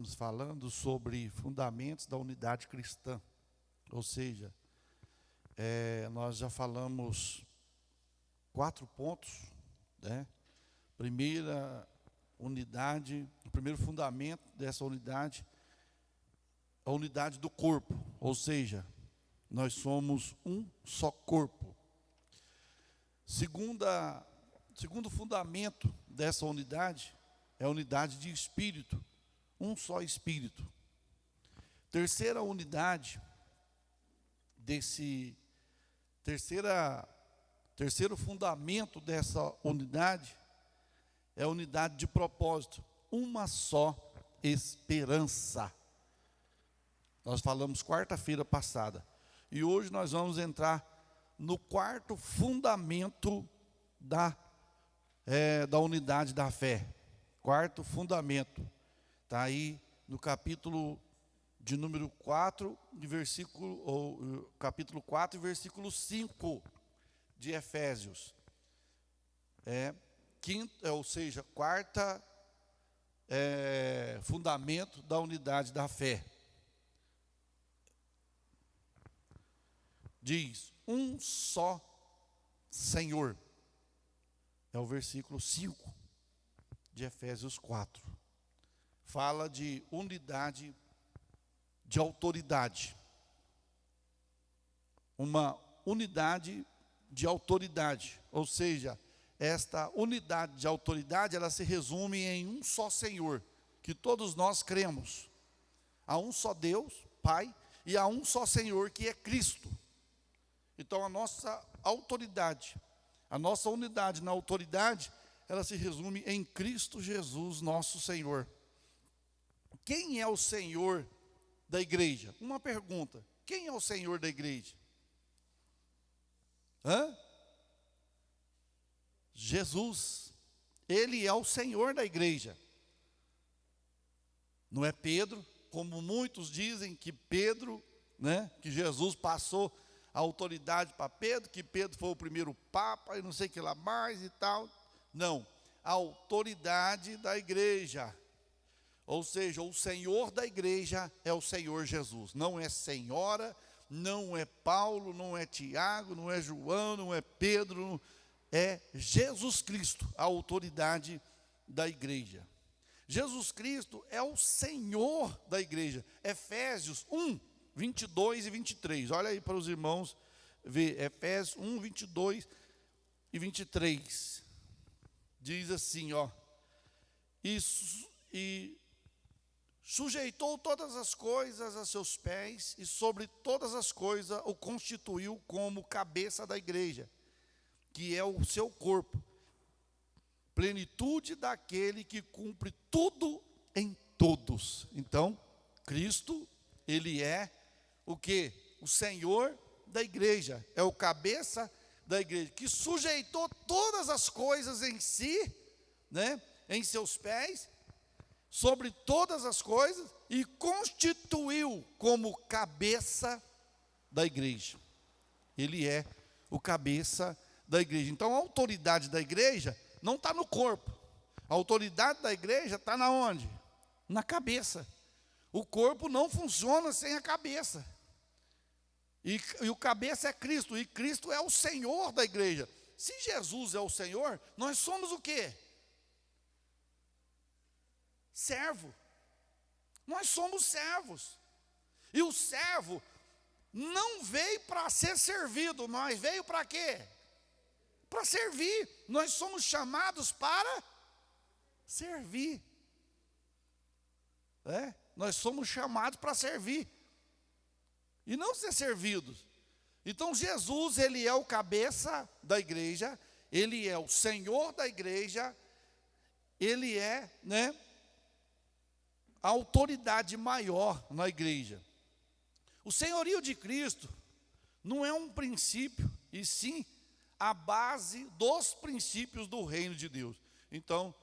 Nos falando sobre fundamentos da unidade cristã. Ou seja, nós já falamos 4 pontos, né? Primeira unidade, o primeiro fundamento dessa unidade, a unidade do corpo. Ou seja, nós somos um só corpo. Segundo fundamento dessa unidade é a unidade de espírito. Um só espírito. Terceira unidade terceiro fundamento dessa unidade é a unidade de propósito. Uma só esperança. Nós falamos quarta-feira passada. E hoje nós vamos entrar no quarto fundamento da unidade da fé. Quarto fundamento. Está aí no capítulo de número 4, capítulo 4, versículo 5 de Efésios. Ou seja, quarta fundamento da unidade da fé. Diz, um só Senhor. É o versículo 5 de Efésios 4. Fala de unidade de autoridade. Uma unidade de autoridade. Ou seja, esta unidade de autoridade, ela se resume em um só Senhor, que todos nós cremos. Há um só Deus, Pai, e há um só Senhor, que é Cristo. Então a nossa autoridade, a nossa unidade na autoridade, ela se resume em Cristo Jesus, nosso Senhor. Quem é o Senhor da igreja? Uma pergunta. Quem é o Senhor da igreja? Jesus. Ele é o Senhor da igreja. Não é Pedro, como muitos dizem que Pedro, que Jesus passou a autoridade para Pedro, que Pedro foi o primeiro papa e não sei o que lá mais e tal. Não, a autoridade da igreja. Ou seja, o Senhor da igreja é o Senhor Jesus. Não é senhora, não é Paulo, não é Tiago, não é João, não é Pedro. É Jesus Cristo, a autoridade da igreja. Jesus Cristo é o Senhor da igreja. Efésios 1, 22 e 23. Olha aí para os irmãos ver. Efésios 1, 22 e 23. Diz assim, e sujeitou todas as coisas a seus pés, e sobre todas as coisas o constituiu como cabeça da igreja, que é o seu corpo, plenitude daquele que cumpre tudo em todos. Então, Cristo, Ele é o quê? O Senhor da igreja, é o cabeça da igreja, que sujeitou todas as coisas em si, em seus pés, sobre todas as coisas, e constituiu como cabeça da igreja. Ele é o cabeça da igreja. Então a autoridade da igreja não está no corpo. A autoridade da igreja está na onde? Na cabeça. O corpo não funciona sem a cabeça. E o cabeça é Cristo, e Cristo é o Senhor da igreja. Se Jesus é o Senhor, nós somos o quê? Servo. Nós somos servos. E o servo não veio para ser servido, mas veio para quê? Para servir. Nós somos chamados para servir. Nós somos chamados para servir. E não ser servidos. Então Jesus, Ele é o cabeça da igreja, Ele é o Senhor da igreja, Ele é, a autoridade maior na igreja. O senhorio de Cristo não é um princípio, e sim a base dos princípios do reino de Deus. Então,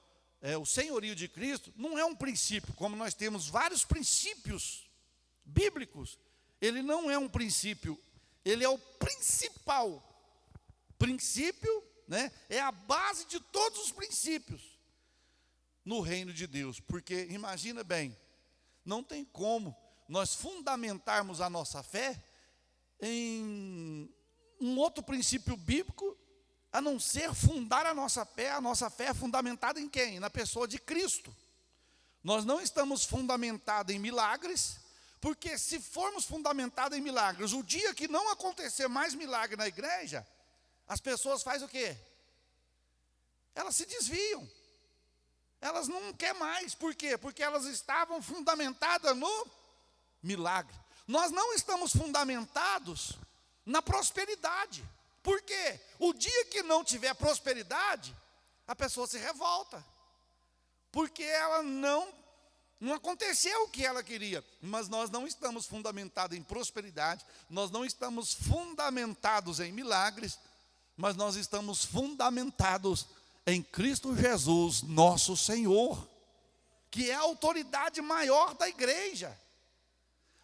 o senhorio de Cristo não é um princípio, como nós temos vários princípios bíblicos. Ele não é um princípio, ele é o principal princípio, é a base de todos os princípios no reino de Deus. Porque imagina bem, não tem como nós fundamentarmos a nossa fé em um outro princípio bíblico, a não ser fundar a nossa fé. A nossa fé é fundamentada em quem? Na pessoa de Cristo. Nós não estamos fundamentados em milagres, porque se formos fundamentados em milagres, o dia que não acontecer mais milagre na igreja, as pessoas fazem o quê? Elas se desviam. Elas não querem mais. Por quê? Porque elas estavam fundamentadas no milagre. Nós não estamos fundamentados na prosperidade. Por quê? O dia que não tiver prosperidade, a pessoa se revolta. Porque ela não aconteceu o que ela queria. Mas nós não estamos fundamentados em prosperidade, nós não estamos fundamentados em milagres, mas nós estamos fundamentados em Cristo Jesus, nosso Senhor, que é a autoridade maior da igreja.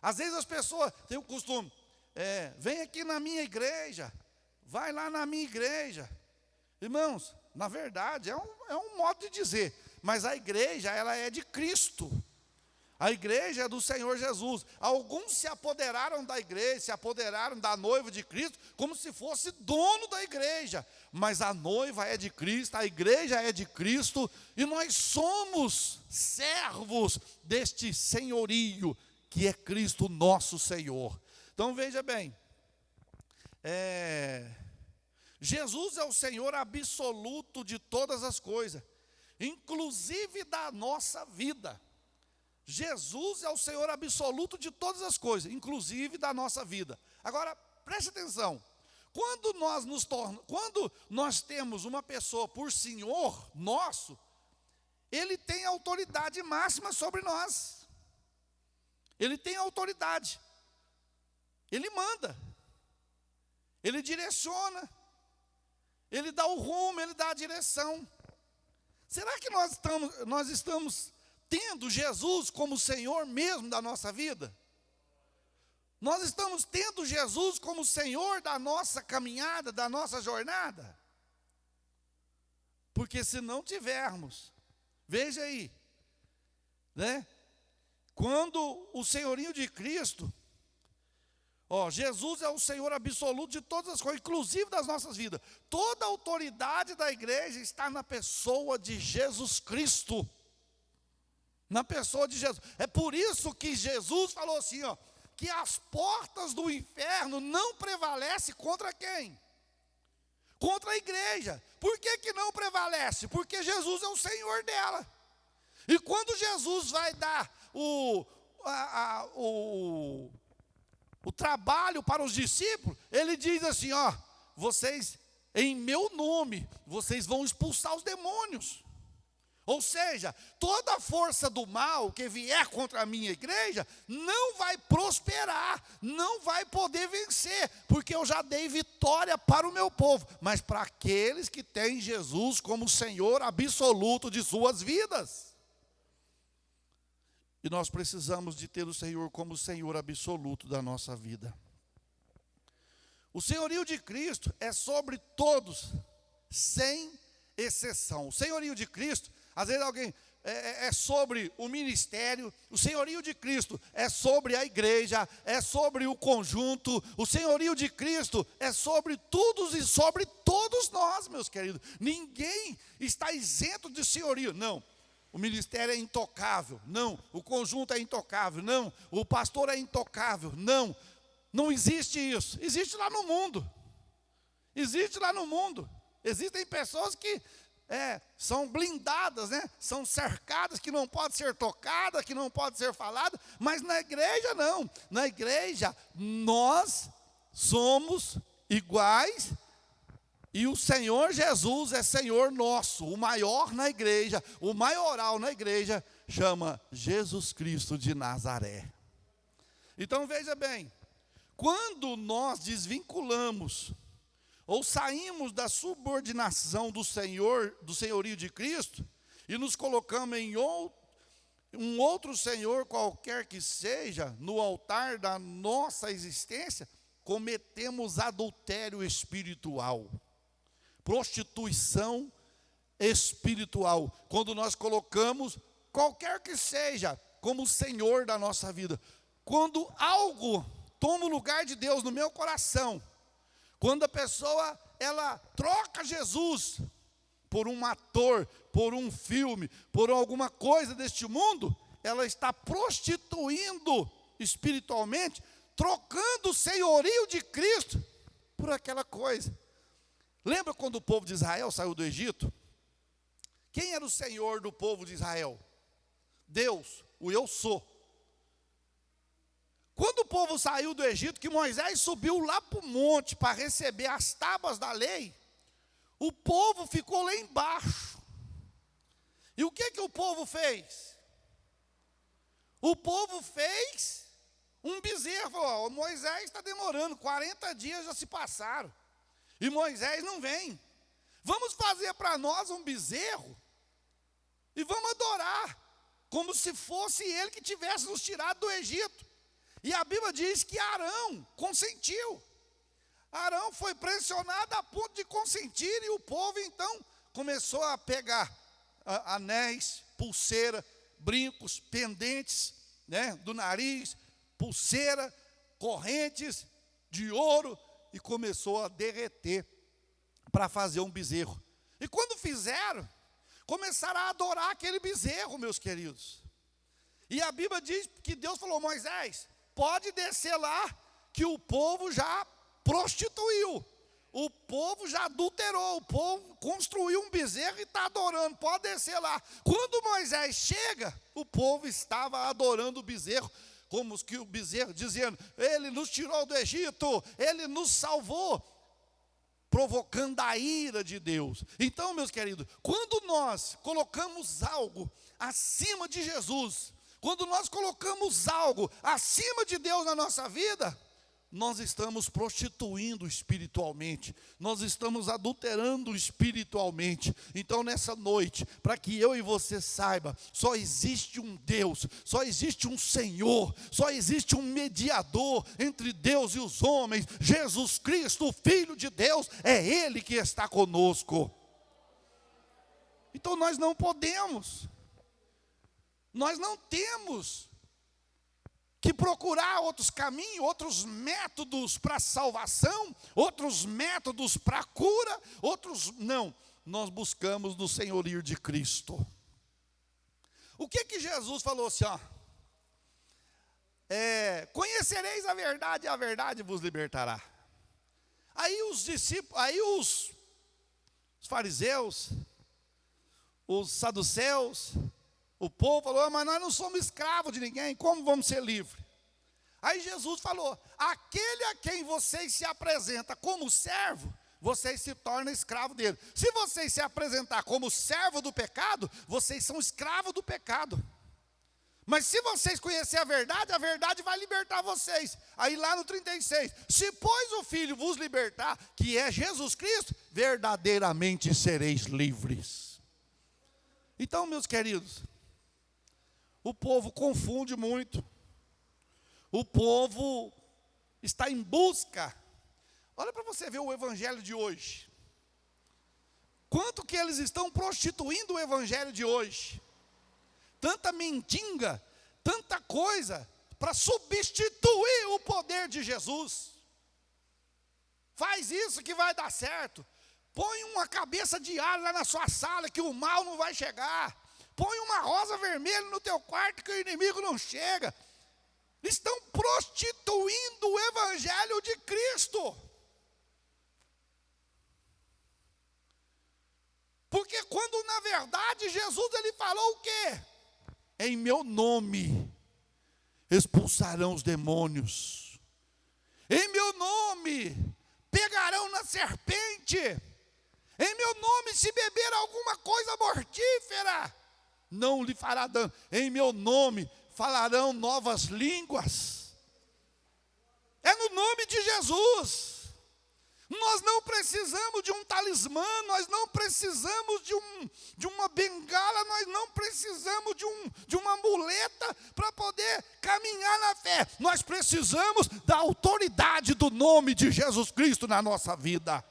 Às vezes as pessoas têm o costume, vem aqui na minha igreja, vai lá na minha igreja. Irmãos, na verdade, é um modo de dizer, mas a igreja, ela é de Cristo. A igreja é do Senhor Jesus. Alguns se apoderaram da igreja, se apoderaram da noiva de Cristo, como se fosse dono da igreja. Mas a noiva é de Cristo, a igreja é de Cristo, e nós somos servos deste senhorio, que é Cristo nosso Senhor. Então veja bem, Jesus é o Senhor absoluto de todas as coisas, inclusive da nossa vida. Jesus é o Senhor absoluto de todas as coisas, inclusive da nossa vida. Agora, preste atenção. Quando nós temos uma pessoa por Senhor nosso, Ele tem autoridade máxima sobre nós. Ele tem autoridade. Ele manda. Ele direciona. Ele dá o rumo, Ele dá a direção. Será que nós estamos tendo Jesus como Senhor mesmo da nossa vida? Nós estamos tendo Jesus como Senhor da nossa caminhada, da nossa jornada? Porque se não tivermos, veja aí, né? Quando o senhorio de Cristo, Jesus é o Senhor absoluto de todas as coisas, inclusive das nossas vidas. Toda a autoridade da igreja está na pessoa de Jesus Cristo. Na pessoa de Jesus. É por isso que Jesus falou assim, que as portas do inferno não prevalecem contra quem? Contra a igreja. Por que não prevalece? Porque Jesus é o Senhor dela. E quando Jesus vai dar o trabalho para os discípulos, Ele diz assim, vocês, em meu nome, vocês vão expulsar os demônios. Ou seja, toda a força do mal que vier contra a minha igreja não vai prosperar, não vai poder vencer, porque eu já dei vitória para o meu povo, mas para aqueles que têm Jesus como Senhor absoluto de suas vidas. E nós precisamos de ter o Senhor como Senhor absoluto da nossa vida. O senhorio de Cristo é sobre todos, sem exceção. O senhorio de Cristo, às vezes alguém é sobre o ministério, o senhorio de Cristo é sobre a igreja, é sobre o conjunto, o senhorio de Cristo é sobre todos e sobre todos nós, meus queridos. Ninguém está isento de senhorio, não. O ministério é intocável, não. O conjunto é intocável, não. O pastor é intocável, não. Não existe isso. Existe lá no mundo. Existe lá no mundo. Existem pessoas que são blindadas, né? São cercadas, que não podem ser tocadas, que não podem ser faladas, mas na igreja não. Na igreja nós somos iguais e o Senhor Jesus é Senhor nosso. O maior na igreja, o maioral na igreja chama Jesus Cristo de Nazaré. Então veja bem, quando nós desvinculamos ou saímos da subordinação do senhorio de Cristo, e nos colocamos em um outro senhor qualquer que seja, no altar da nossa existência, cometemos adultério espiritual, prostituição espiritual, quando nós colocamos qualquer que seja como o Senhor da nossa vida. Quando algo toma o lugar de Deus no meu coração, quando a pessoa, ela troca Jesus por um ator, por um filme, por alguma coisa deste mundo, ela está prostituindo espiritualmente, trocando o senhorio de Cristo por aquela coisa. Lembra quando o povo de Israel saiu do Egito? Quem era o Senhor do povo de Israel? Deus, o eu sou. Quando o povo saiu do Egito, que Moisés subiu lá para o monte para receber as tábuas da lei, o povo ficou lá embaixo. E o que o povo fez? O povo fez um bezerro. Falou: Moisés está demorando, 40 dias já se passaram, e Moisés não vem. Vamos fazer para nós um bezerro, e vamos adorar, como se fosse ele que tivesse nos tirado do Egito. E a Bíblia diz que Arão consentiu. Arão foi pressionado a ponto de consentir, e o povo então começou a pegar anéis, pulseira, brincos, pendentes, né, do nariz, pulseira, correntes de ouro, e começou a derreter para fazer um bezerro. E quando fizeram, começaram a adorar aquele bezerro, meus queridos. E a Bíblia diz que Deus falou: Moisés, pode descer lá, que o povo já prostituiu, o povo já adulterou, o povo construiu um bezerro e está adorando, pode descer lá. Quando Moisés chega, o povo estava adorando o bezerro, como que o bezerro dizendo: ele nos tirou do Egito, ele nos salvou, provocando a ira de Deus. Então, meus queridos, quando nós colocamos algo acima de Jesus, quando nós colocamos algo acima de Deus na nossa vida, nós estamos prostituindo espiritualmente, nós estamos adulterando espiritualmente. Então nessa noite, para que eu e você saiba, só existe um Deus, só existe um Senhor, só existe um mediador entre Deus e os homens, Jesus Cristo, o Filho de Deus, é Ele que está conosco. Então nós não podemos, nós não temos que procurar outros caminhos, outros métodos para salvação, outros métodos para cura, outros não. Nós buscamos no senhorio de Cristo. O que Jesus falou assim, ó? Conhecereis a verdade, e a verdade vos libertará. Aí os discípulos, aí os fariseus, os saduceus, o povo falou: mas nós não somos escravos de ninguém, como vamos ser livres? Aí Jesus falou: aquele a quem vocês se apresentam como servo, vocês se tornam escravo dele. Se vocês se apresentar como servo do pecado, vocês são escravos do pecado. Mas se vocês conhecerem a verdade vai libertar vocês. Aí lá no 36, se pois o Filho vos libertar, que é Jesus Cristo, verdadeiramente sereis livres. Então, meus queridos, o povo confunde muito. O povo está em busca. Olha para você ver o evangelho de hoje. Quanto que eles estão prostituindo o evangelho de hoje. Tanta mentinga, tanta coisa para substituir o poder de Jesus. Faz isso que vai dar certo. Põe uma cabeça de alho lá na sua sala que o mal não vai chegar. Põe uma rosa vermelha no teu quarto que o inimigo não chega. Estão prostituindo o evangelho de Cristo. Porque quando na verdade Jesus ele falou o quê? Em meu nome expulsarão os demônios. Em meu nome pegarão na serpente. Em meu nome se beber alguma coisa mortífera, não lhe fará dano. Em meu nome falarão novas línguas. É no nome de Jesus. Nós não precisamos de um talismã, nós não precisamos de uma bengala, nós não precisamos de uma muleta para poder caminhar na fé. Nós precisamos da autoridade do nome de Jesus Cristo na nossa vida.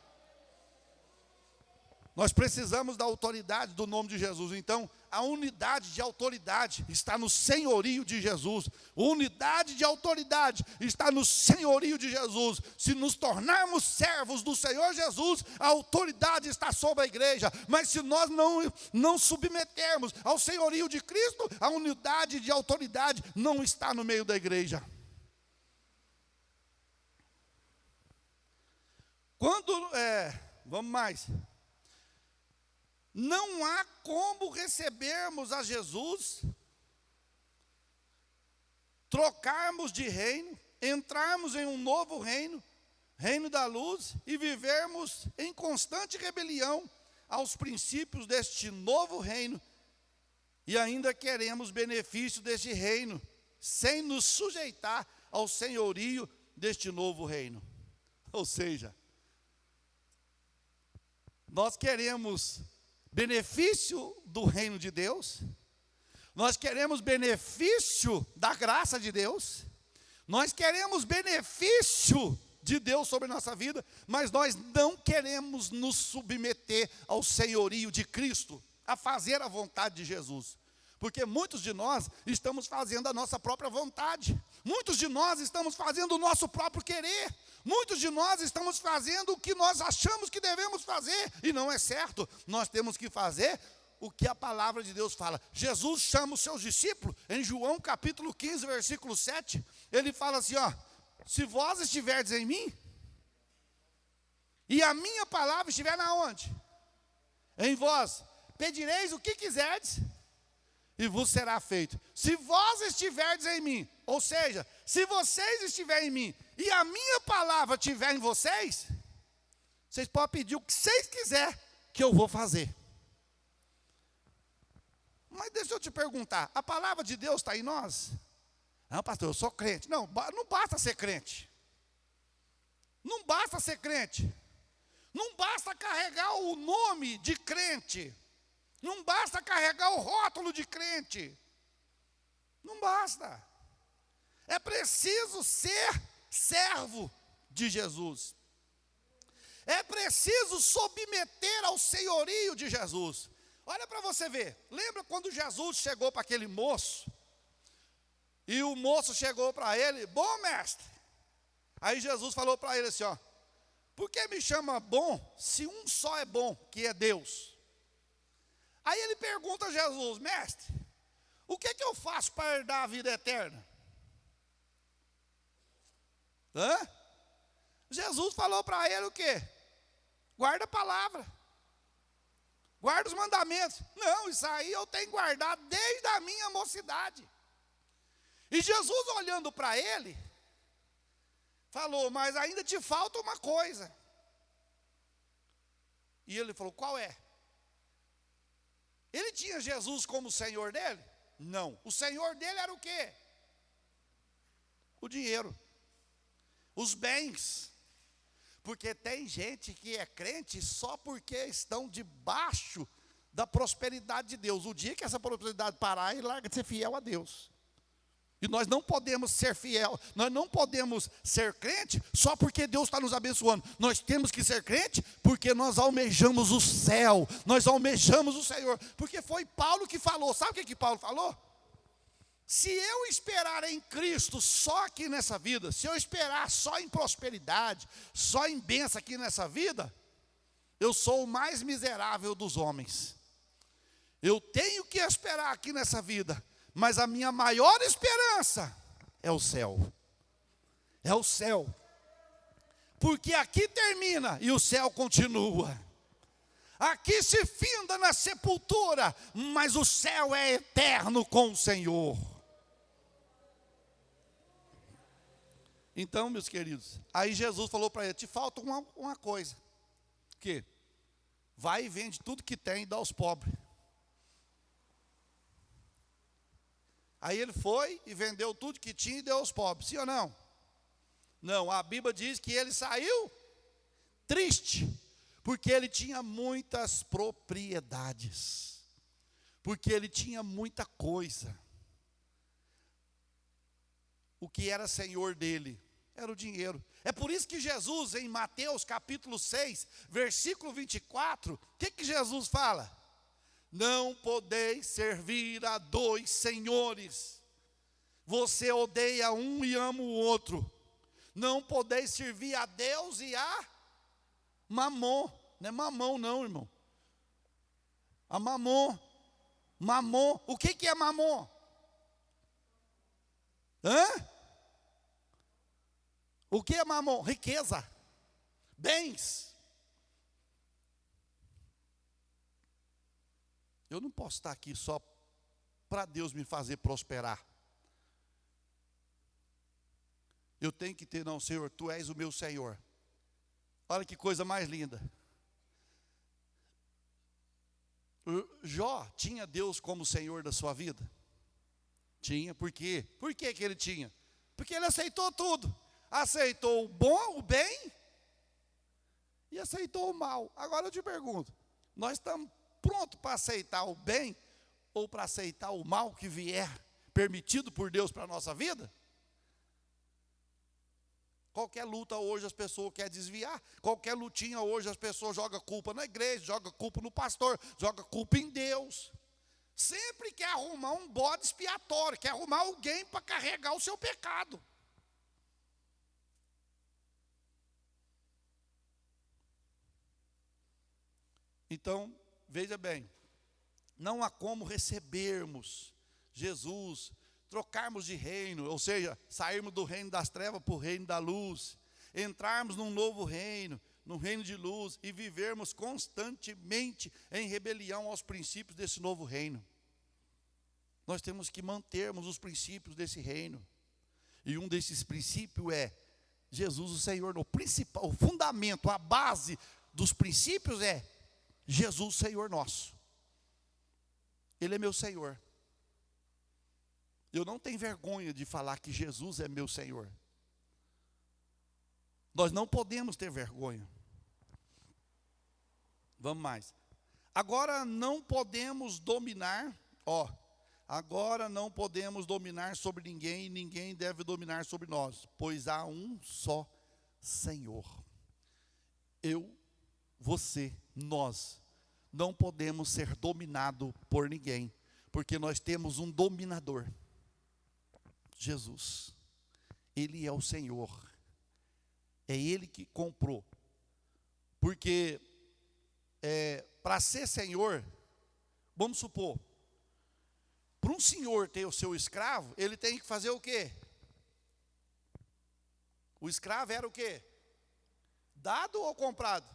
Nós precisamos da autoridade do nome de Jesus. Então, a unidade de autoridade está no senhorio de Jesus. A unidade de autoridade está no senhorio de Jesus. Se nos tornarmos servos do Senhor Jesus, a autoridade está sobre a igreja. Mas se nós não submetermos ao senhorio de Cristo, a unidade de autoridade não está no meio da igreja. Vamos mais. Não há como recebermos a Jesus, trocarmos de reino, entrarmos em um novo reino, reino da luz, e vivermos em constante rebelião aos princípios deste novo reino, e ainda queremos benefício deste reino, sem nos sujeitar ao senhorio deste novo reino. Ou seja, nós queremos benefício do reino de Deus, nós queremos benefício da graça de Deus, nós queremos benefício de Deus sobre a nossa vida, mas nós não queremos nos submeter ao senhorio de Cristo, a fazer a vontade de Jesus. Porque muitos de nós estamos fazendo a nossa própria vontade, muitos de nós estamos fazendo o nosso próprio querer, muitos de nós estamos fazendo o que nós achamos que devemos fazer, e não é certo. Nós temos que fazer o que a palavra de Deus fala. Jesus chama os seus discípulos, em João capítulo 15, versículo 7, ele fala assim, se vós estiverdes em mim, e a minha palavra estiver na onde? Em vós, pedireis o que quiserdes, e vos será feito. Se vós estiverdes em mim, ou seja, se vocês estiverem em mim, e a minha palavra estiver em vocês, vocês podem pedir o que vocês quiserem, que eu vou fazer. Mas deixa eu te perguntar, a palavra de Deus está em nós? Não, pastor, eu sou crente. Não basta ser crente. Não basta ser crente. Não basta carregar o nome de crente. Não basta carregar o rótulo de crente. Não basta. É preciso ser servo de Jesus. É preciso submeter ao senhorio de Jesus. Olha para você ver. Lembra quando Jesus chegou para aquele moço? E o moço chegou para ele, bom mestre. Aí Jesus falou para ele assim, por que me chama bom, se um só é bom, que é Deus? Aí ele pergunta a Jesus, mestre, o que eu faço para herdar a vida eterna? Jesus falou para ele o quê? Guarda a palavra. Guarda os mandamentos. Não, isso aí eu tenho guardado desde a minha mocidade. E Jesus, olhando para ele, falou, mas ainda te falta uma coisa. E ele falou, qual é? Ele tinha Jesus como Senhor dele? Não. O Senhor dele era o quê? O dinheiro. Os bens. Porque tem gente que é crente só porque estão debaixo da prosperidade de Deus. O dia que essa prosperidade parar, ele larga de ser fiel a Deus. E nós não podemos ser fiel, nós não podemos ser crente só porque Deus está nos abençoando. Nós temos que ser crente porque nós almejamos o céu, nós almejamos o Senhor. Porque foi Paulo que falou, sabe o que Paulo falou? Se eu esperar em Cristo só aqui nessa vida, se eu esperar só em prosperidade, só em bênção aqui nessa vida, eu sou o mais miserável dos homens. Eu tenho que esperar aqui nessa vida, mas a minha maior esperança é o céu. É o céu. Porque aqui termina e o céu continua. Aqui se finda na sepultura, mas o céu é eterno com o Senhor. Então, meus queridos, aí Jesus falou para ele, te falta uma coisa. Que? Vai e vende tudo que tem e dá aos pobres. Aí ele foi e vendeu tudo que tinha e deu aos pobres, sim ou não? Não, a Bíblia diz que ele saiu triste, porque ele tinha muitas propriedades, porque ele tinha muita coisa. O que era senhor dele era o dinheiro. É por isso que Jesus, em Mateus capítulo 6, versículo 24, o que Jesus fala? Não podeis servir a dois senhores. Você odeia um e ama o outro. Não podeis servir a Deus e a Mamon. Não é mamão não, irmão. A Mamon. Mamon. O que é Mamon? Hã? O que é Mamon? Riqueza. Bens. Eu não posso estar aqui só para Deus me fazer prosperar. Eu tenho que ter, não, Senhor, Tu és o meu Senhor. Olha que coisa mais linda. Jó tinha Deus como Senhor da sua vida? Tinha, por quê? Por que ele tinha? Porque ele aceitou tudo. Aceitou o bom, o bem, e aceitou o mal. Agora eu te pergunto, nós estamos prontos para aceitar o bem, ou para aceitar o mal que vier, permitido por Deus para a nossa vida? Qualquer luta hoje as pessoas querem desviar. Qualquer lutinha hoje as pessoas jogam culpa na igreja, jogam culpa no pastor, jogam culpa em Deus. Sempre quer arrumar um bode expiatório, quer arrumar alguém para carregar o seu pecado. Então, veja bem, não há como recebermos Jesus, trocarmos de reino, ou seja, sairmos do reino das trevas para o reino da luz, entrarmos num novo reino, no reino de luz, e vivermos constantemente em rebelião aos princípios desse novo reino. Nós temos que mantermos os princípios desse reino, e um desses princípios é Jesus o Senhor. O principal, o fundamento, a base dos princípios é Jesus Senhor nosso. Ele é meu Senhor. Eu não tenho vergonha de falar que Jesus é meu Senhor. Nós não podemos ter vergonha. Vamos mais. Agora não podemos dominar, agora não podemos dominar sobre ninguém, e ninguém deve dominar sobre nós, pois há um só Senhor. Eu, você, nós não podemos ser dominados por ninguém, porque nós temos um dominador, Jesus. Ele é o Senhor, é Ele que comprou, porque para ser Senhor, vamos supor, para um senhor ter o seu escravo, ele tem que fazer o quê? O escravo era o quê? Dado ou comprado?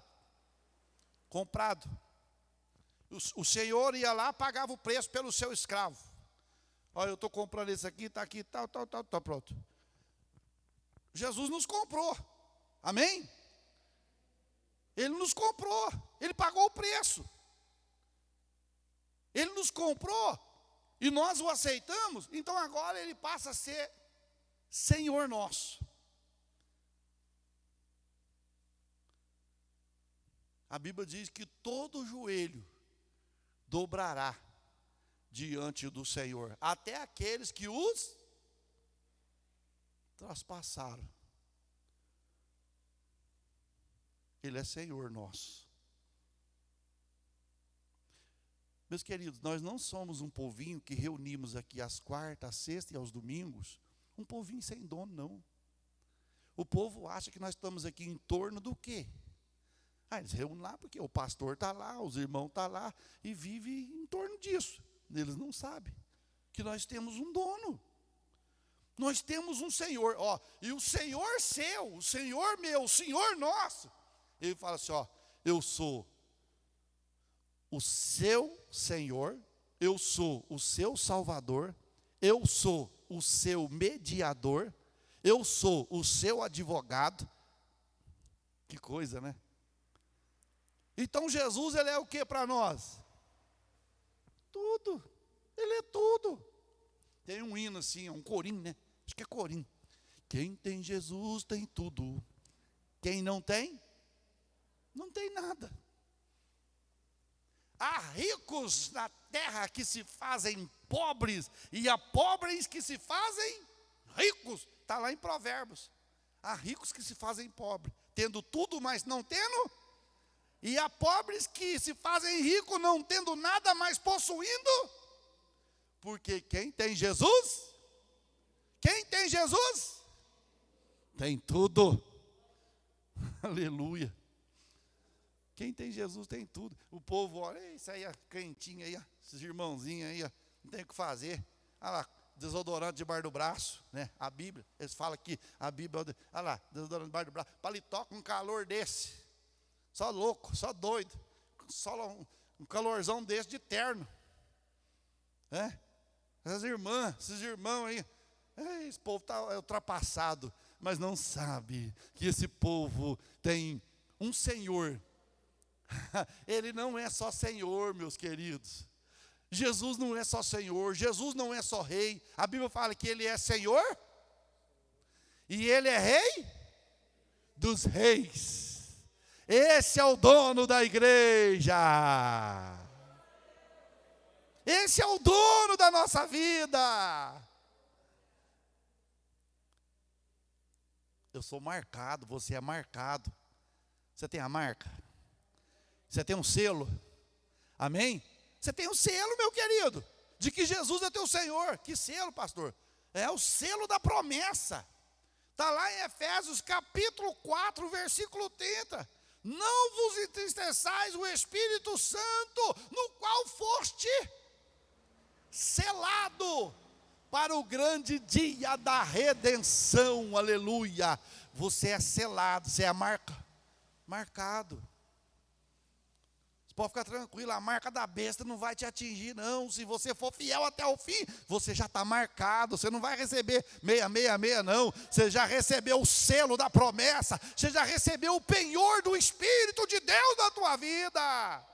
Comprado. O senhor ia lá, pagava o preço pelo seu escravo. Olha, eu estou comprando esse aqui, está aqui, tal, pronto. Jesus nos comprou, amém? Ele nos comprou, Ele pagou o preço. Ele nos comprou e nós o aceitamos, então agora Ele passa a ser Senhor nosso. A Bíblia diz que todo joelho dobrará diante do Senhor, até aqueles que os traspassaram. Ele é Senhor nosso. Meus queridos, nós não somos um povinho que reunimos aqui às quartas, às sextas e aos domingos, um povinho sem dono, não. O povo acha que nós estamos aqui em torno do quê? Eles reúnem lá porque o pastor está lá, os irmãos estão lá, e vivem em torno disso. Eles não sabem que nós temos um dono. Nós temos um Senhor, e o Senhor seu, o Senhor meu, o Senhor nosso. Ele fala assim, eu sou o seu Senhor, eu sou o seu Salvador, eu sou o seu mediador, eu sou o seu advogado. Que coisa, né? Então Jesus, Ele é o que para nós? Tudo. Ele é tudo. Tem um hino assim, um corinho, né? Acho que é corinho. Quem tem Jesus tem tudo. Quem não tem, não tem nada. Há ricos na terra que se fazem pobres, e há pobres que se fazem ricos. Está lá em Provérbios. Há ricos que se fazem pobres, tendo tudo, mas não tendo. E há pobres que se fazem ricos, não tendo nada, mas possuindo. Porque quem tem Jesus, tem tudo. Aleluia. Quem tem Jesus tem tudo. O povo olha, isso aí, a crentinha aí, esses irmãozinhos aí, não tem o que fazer. Olha lá, desodorante debaixo do braço, né? A Bíblia, eles falam que a Bíblia, olha lá, desodorante debaixo do braço, paletó com um calor desse, só louco, só doido, só um calorzão desse de terno, né? Esses irmãos aí, esse povo está ultrapassado, mas não sabe que esse povo tem um Senhor. Ele não é só Senhor, meus queridos. Jesus não é só Senhor, Jesus não é só Rei. A Bíblia fala que Ele é Senhor e Ele é Rei dos reis. Esse é o dono da igreja. Esse é o dono da nossa vida. Eu sou marcado, você é marcado. Você tem a marca? Você tem um selo? Amém? Você tem um selo, meu querido, de que Jesus é teu Senhor. Que selo, pastor? É o selo da promessa. Está lá em Efésios capítulo 4, versículo 30. Não vos entristeçais o Espírito Santo, no qual foste selado para o grande dia da redenção. Aleluia. Você é selado, você é marcado. Pode ficar tranquilo, a marca da besta não vai te atingir, não. Se você for fiel até o fim, você já está marcado. Você não vai receber 666, não. Você já recebeu o selo da promessa. Você já recebeu o penhor do Espírito de Deus na tua vida.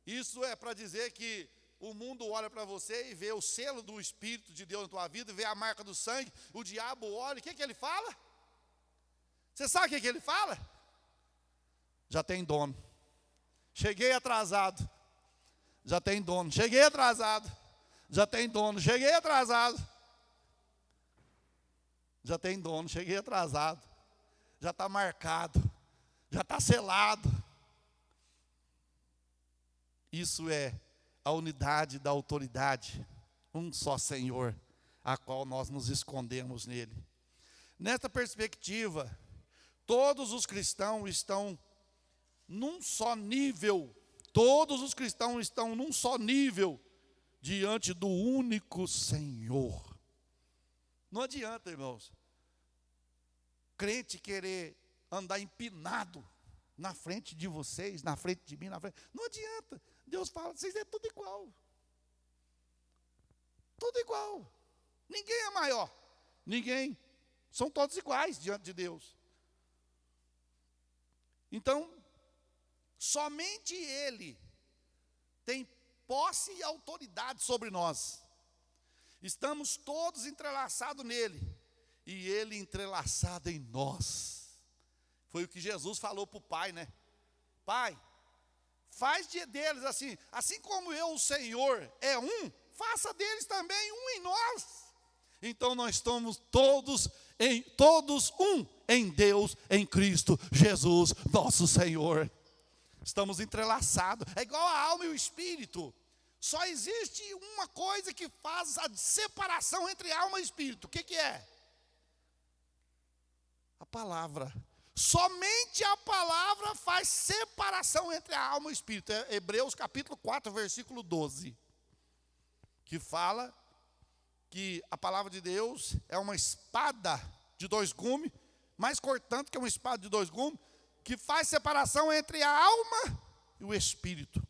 Isso é para dizer que o mundo olha para você e vê o selo do Espírito de Deus na tua vida, vê a marca do sangue. O diabo olha, o que ele fala? Você sabe o que ele fala? Já tem dono. Cheguei atrasado. Já tem dono. Cheguei atrasado. Já tem dono. Cheguei atrasado. Já tem dono. Cheguei atrasado. Já está marcado. Já está selado. Isso é a unidade da autoridade. Um só Senhor, a qual nós nos escondemos nele. Nesta perspectiva, todos os cristãos estão num só nível. Todos os cristãos estão num só nível diante do único Senhor. Não adianta, irmãos, crente querer andar empinado na frente de vocês, na frente de mim, na frente. Não adianta. Deus fala, vocês é tudo igual. Tudo igual. Ninguém é maior. Ninguém. São todos iguais diante de Deus. Então, somente Ele tem posse e autoridade sobre nós. Estamos todos entrelaçados nele. E Ele entrelaçado em nós. Foi o que Jesus falou para o Pai, né? Pai, faz deles assim como eu, o Senhor, é um, faça deles também um em nós. Então nós estamos todos um em Deus, em Cristo Jesus, nosso Senhor. Estamos entrelaçados, é igual a alma e o espírito. Só existe uma coisa que faz a separação entre alma e espírito. O que é? A palavra. Somente a palavra faz separação entre a alma e o espírito. É Hebreus capítulo 4, versículo 12. Que fala que a palavra de Deus é uma espada de dois gumes, mais cortante que uma espada de dois gumes, que faz separação entre a alma e o espírito.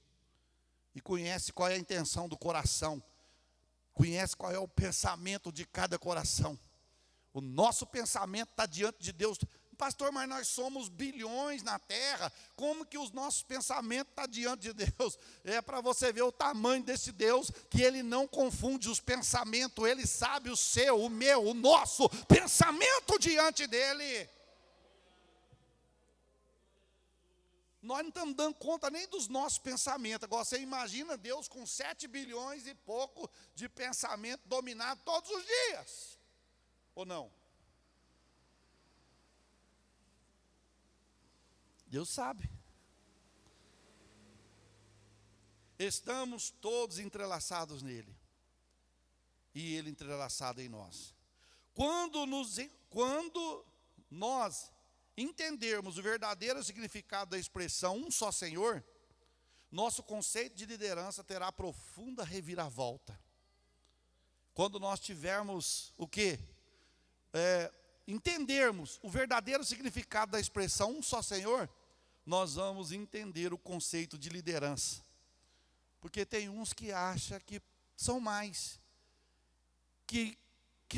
E conhece qual é a intenção do coração. Conhece qual é o pensamento de cada coração. O nosso pensamento está diante de Deus. Pastor, mas nós somos bilhões na terra, como que os nossos pensamentos estão diante de Deus? É para você ver o tamanho desse Deus, que Ele não confunde os pensamentos, Ele sabe o seu, o meu, o nosso pensamento diante dEle. Nós não estamos dando conta nem dos nossos pensamentos. Agora você imagina Deus com 7 bilhões e pouco de pensamento dominado todos os dias. Ou não? Deus sabe. Estamos todos entrelaçados nele. E ele entrelaçado em nós. Quando nós entendermos o verdadeiro significado da expressão um só Senhor, nosso conceito de liderança terá profunda reviravolta. Quando nós tivermos o quê? Entendermos o verdadeiro significado da expressão um só Senhor, nós vamos entender o conceito de liderança. Porque tem uns que acham que são mais, que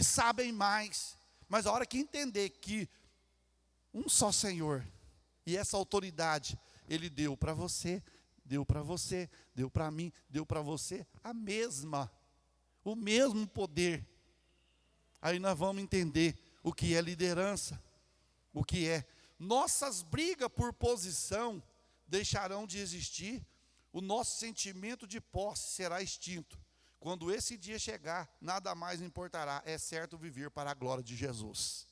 sabem mais, mas a hora que entender que um só Senhor, e essa autoridade, Ele deu para você, deu para você, deu para mim, deu para você, o mesmo poder. Aí nós vamos entender o que é liderança, o que é. Nossas brigas por posição deixarão de existir, o nosso sentimento de posse será extinto. Quando esse dia chegar, nada mais importará, é certo viver para a glória de Jesus.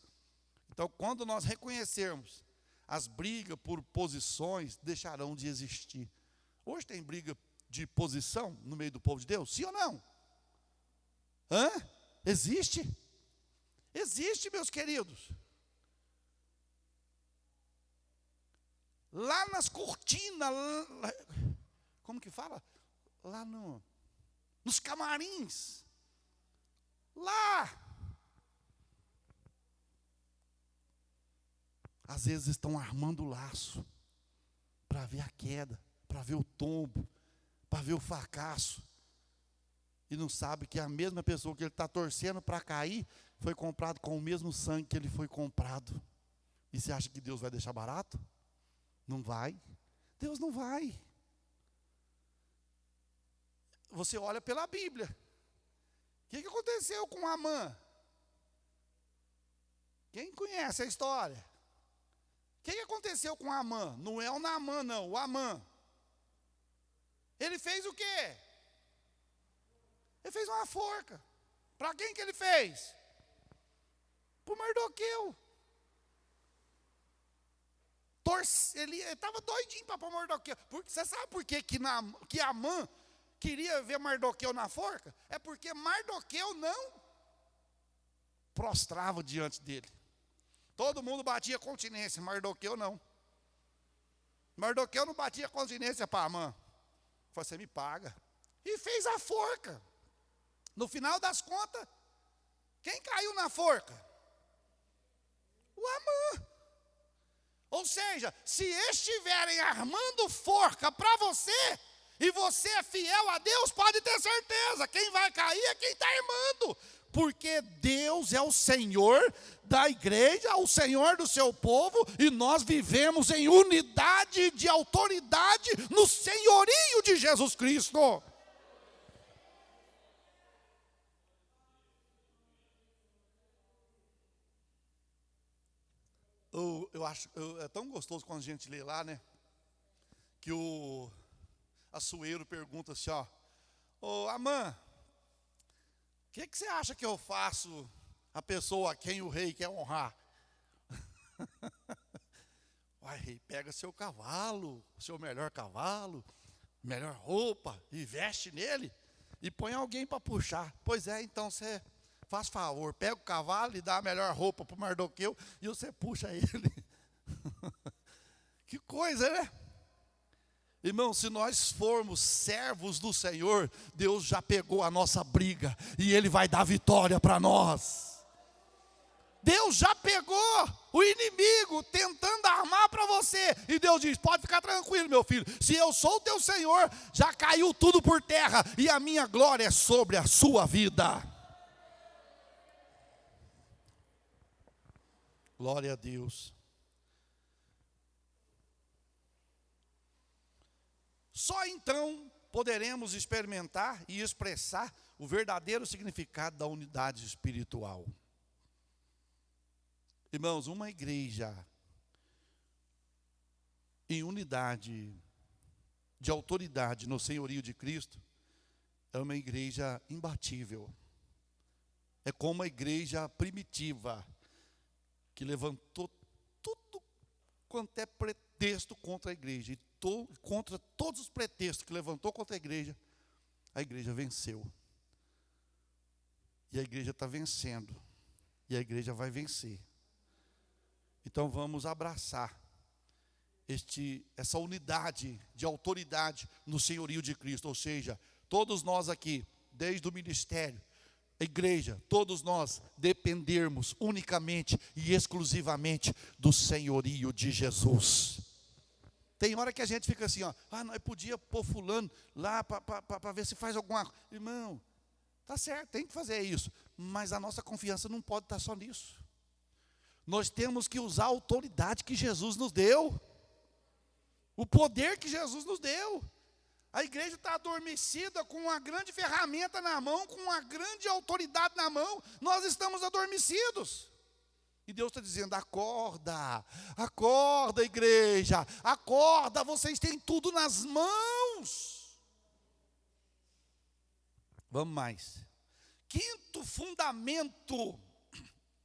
Então, quando nós reconhecermos, as brigas por posições deixarão de existir. Hoje tem briga de posição no meio do povo de Deus? Sim ou não? Existe? Existe, meus queridos. Lá nas cortinas, como que fala? Lá nos camarins. Lá. Às vezes estão armando o laço para ver a queda, para ver o tombo, para ver o fracasso. E não sabe que a mesma pessoa que ele está torcendo para cair, foi comprado com o mesmo sangue que ele foi comprado. E você acha que Deus vai deixar barato? Não vai. Deus não vai. Você olha pela Bíblia. O que aconteceu com Amã? Quem conhece a história? O que aconteceu com Amã? Não é o Naamã, não, o Amã. Ele fez o quê? Ele fez uma forca. Para quem que ele fez? Para o Mardoqueu. Ele estava doidinho para pôr Mardoqueu. Você sabe por que Amã queria ver Mardoqueu na forca? É porque Mardoqueu não prostrava diante dele. Todo mundo batia continência, Mardoqueu não. Mardoqueu não batia continência para Amã. Falei, você me paga. E fez a forca. No final das contas, quem caiu na forca? O Amã. Ou seja, se estiverem armando forca para você, e você é fiel a Deus, pode ter certeza, quem vai cair é quem está armando. Porque Deus é o Senhor da igreja, o Senhor do seu povo, e nós vivemos em unidade de autoridade no senhorio de Jesus Cristo. Eu acho, é tão gostoso quando a gente lê lá, né? Que o Açoeiro pergunta assim, ô Amã, o que você acha que eu faço a pessoa a quem o rei quer honrar? Uai, rei, pega seu cavalo, seu melhor cavalo, melhor roupa, e veste nele, e põe alguém para puxar. Pois é, então você faz favor, pega o cavalo e dá a melhor roupa para o Mardoqueu, e você puxa ele. Que coisa, né? Irmão, se nós formos servos do Senhor, Deus já pegou a nossa briga, e Ele vai dar vitória para nós. Deus já pegou o inimigo tentando armar para você, e Deus diz, pode ficar tranquilo, meu filho, se eu sou o teu Senhor, já caiu tudo por terra, e a minha glória é sobre a sua vida. Glória a Deus. Só então poderemos experimentar e expressar o verdadeiro significado da unidade espiritual. Irmãos, uma igreja em unidade de autoridade no senhorio de Cristo é uma igreja imbatível. É como a igreja primitiva, que levantou tudo quanto é pretexto contra a igreja. E contra todos os pretextos que levantou contra a igreja venceu. E a igreja está vencendo. E a igreja vai vencer. Então vamos abraçar essa unidade de autoridade no senhorio de Cristo. Ou seja, todos nós aqui, desde o ministério, a igreja, todos nós dependermos unicamente e exclusivamente do senhorio de Jesus. Tem hora que a gente fica assim, ó, nós podia pôr fulano lá para ver se faz alguma coisa. Irmão, tá certo, tem que fazer isso, mas a nossa confiança não pode estar só nisso. Nós temos que usar a autoridade que Jesus nos deu, o poder que Jesus nos deu. A igreja está adormecida com uma grande ferramenta na mão, com uma grande autoridade na mão. Nós estamos adormecidos. E Deus está dizendo: acorda, acorda, igreja, acorda, vocês têm tudo nas mãos. Vamos mais. Quinto fundamento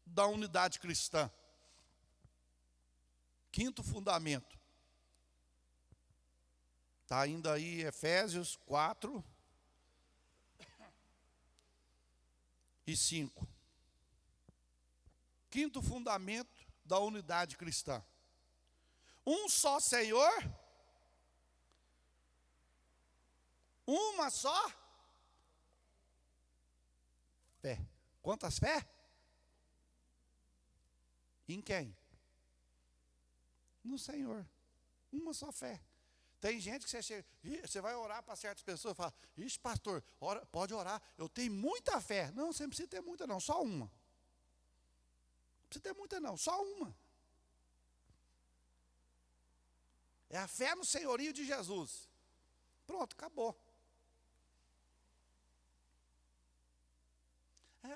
da unidade cristã. Quinto fundamento. Está ainda aí Efésios 4 e 5. Quinto fundamento da unidade cristã. Um só Senhor, uma só fé. Quantas fé? Em quem? No Senhor. Uma só fé. Tem gente que você vai orar para certas pessoas e fala: ixi, pastor, pode orar, eu tenho muita fé. Não, você não precisa ter muita não, só uma. Não precisa ter muita não, só uma. É a fé no senhorio de Jesus. Pronto, acabou.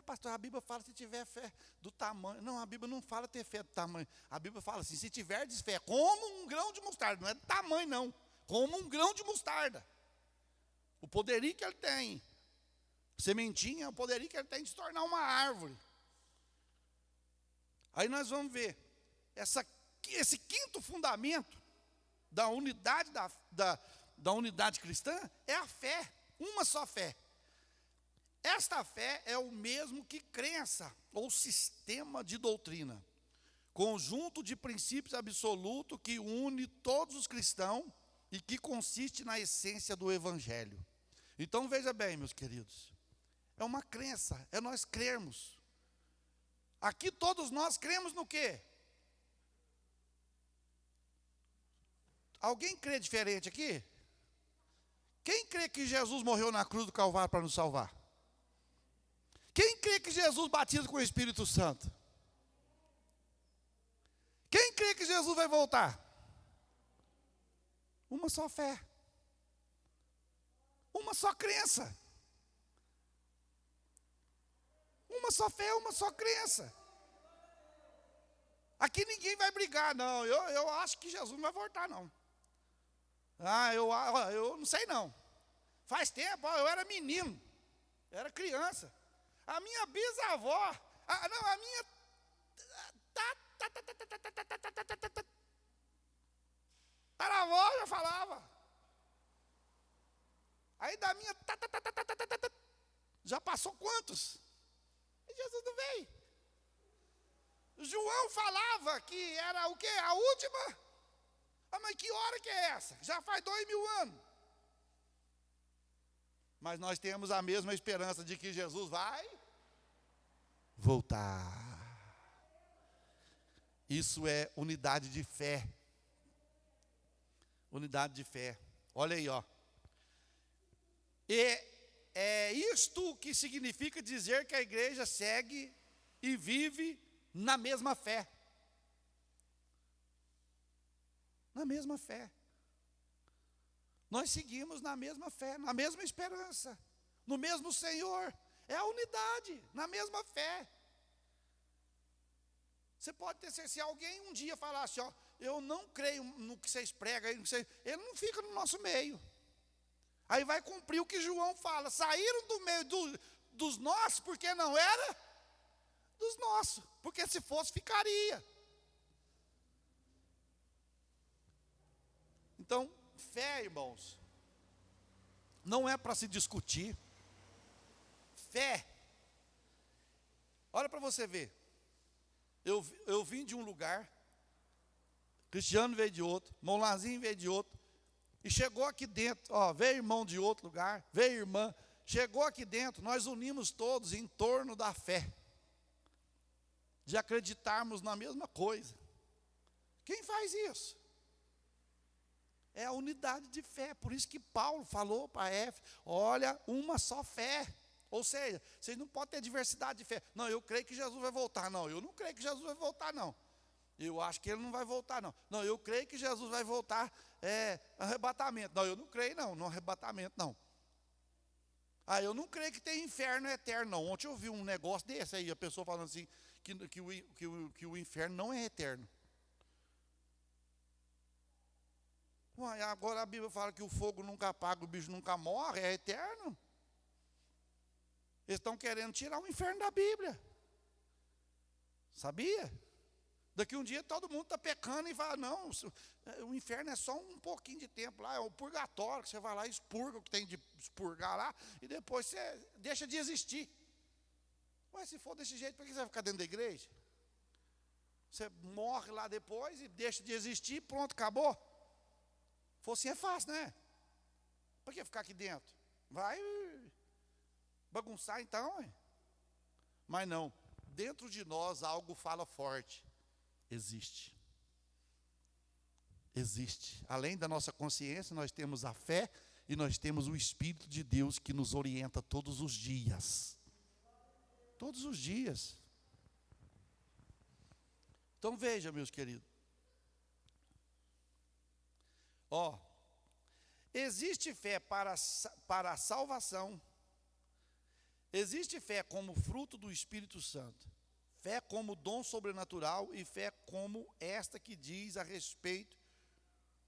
Pastor, a Bíblia fala se tiver fé do tamanho. Não, a Bíblia não fala ter fé do tamanho. A Bíblia fala assim: se tiverdes fé como um grão de mostarda. Não é do tamanho não, como um grão de mostarda. O poderio que ele tem, sementinha, o poderio que ele tem de se tornar uma árvore. Aí nós vamos ver, esse quinto fundamento da unidade, da unidade cristã é a fé, uma só fé. Esta fé é o mesmo que crença ou sistema de doutrina, conjunto de princípios absoluto que une todos os cristãos e que consiste na essência do Evangelho. Então veja bem, meus queridos, é uma crença, é nós crermos. Aqui todos nós cremos no quê? Alguém crê diferente aqui? Quem crê que Jesus morreu na cruz do Calvário para nos salvar? Quem crê que Jesus batiza com o Espírito Santo? Quem crê que Jesus vai voltar? Uma só fé. Uma só crença. Uma só fé, uma só crença. Aqui ninguém vai brigar, não. Eu acho que Jesus não vai voltar, não. Eu não sei, não. Faz tempo, eu era menino. Eu era criança. A minha bisavó, a minha taravó já falava. Aí da minha já passou quantos? E Jesus não veio. João falava que era o quê? A última? Mas que hora que é essa? Já faz 2000 anos. Mas nós temos a mesma esperança de que Jesus vai voltar. Isso é unidade de fé. Unidade de fé. Olha aí, ó. E é isto que significa dizer que a igreja segue e vive na mesma fé. Na mesma fé. Nós seguimos na mesma fé, na mesma esperança, no mesmo Senhor. É a unidade, na mesma fé. Você pode ter certeza, se alguém um dia falar assim, ó, eu não creio no que vocês pregam, ele não fica no nosso meio. Aí vai cumprir o que João fala, saíram do meio dos nossos porque não era dos nossos, porque se fosse, ficaria. Então, fé, irmãos, não é para se discutir. Fé, olha para você ver, eu vim de um lugar, Cristiano veio de outro, Molazinho veio de outro, e chegou aqui dentro, veio irmão de outro lugar, veio irmã, chegou aqui dentro, nós unimos todos em torno da fé, de acreditarmos na mesma coisa. Quem faz isso? É a unidade de fé. Por isso que Paulo falou para Éfeso, olha, uma só fé. Ou seja, vocês não podem ter diversidade de fé. Não, eu creio que Jesus vai voltar. Não, eu não creio que Jesus vai voltar, não. Eu acho que ele não vai voltar, não. Não, eu creio que Jesus vai voltar arrebatamento. Não, eu não creio, não, no arrebatamento, não. Eu não creio que tem inferno eterno, não. Ontem eu vi um negócio desse aí, a pessoa falando assim, que o inferno não é eterno. Agora a Bíblia fala que o fogo nunca apaga, o bicho nunca morre, é eterno. Eles estão querendo tirar o inferno da Bíblia. Sabia? Daqui um dia todo mundo está pecando e fala, não, o inferno é só um pouquinho de tempo lá, é o purgatório, que você vai lá e expurga o que tem de expurgar lá, e depois você deixa de existir. Mas se for desse jeito, por que você vai ficar dentro da igreja? Você morre lá depois e deixa de existir, pronto, acabou. Fosse é fácil, né? Por que ficar aqui dentro? Vai bagunçar então, hein? Mas não, dentro de nós algo fala forte. Existe. Existe. Além da nossa consciência, nós temos a fé e nós temos o Espírito de Deus que nos orienta todos os dias. Todos os dias. Então veja, meus queridos. Existe fé para a salvação. Existe fé como fruto do Espírito Santo. Fé como dom sobrenatural e fé como esta que diz a respeito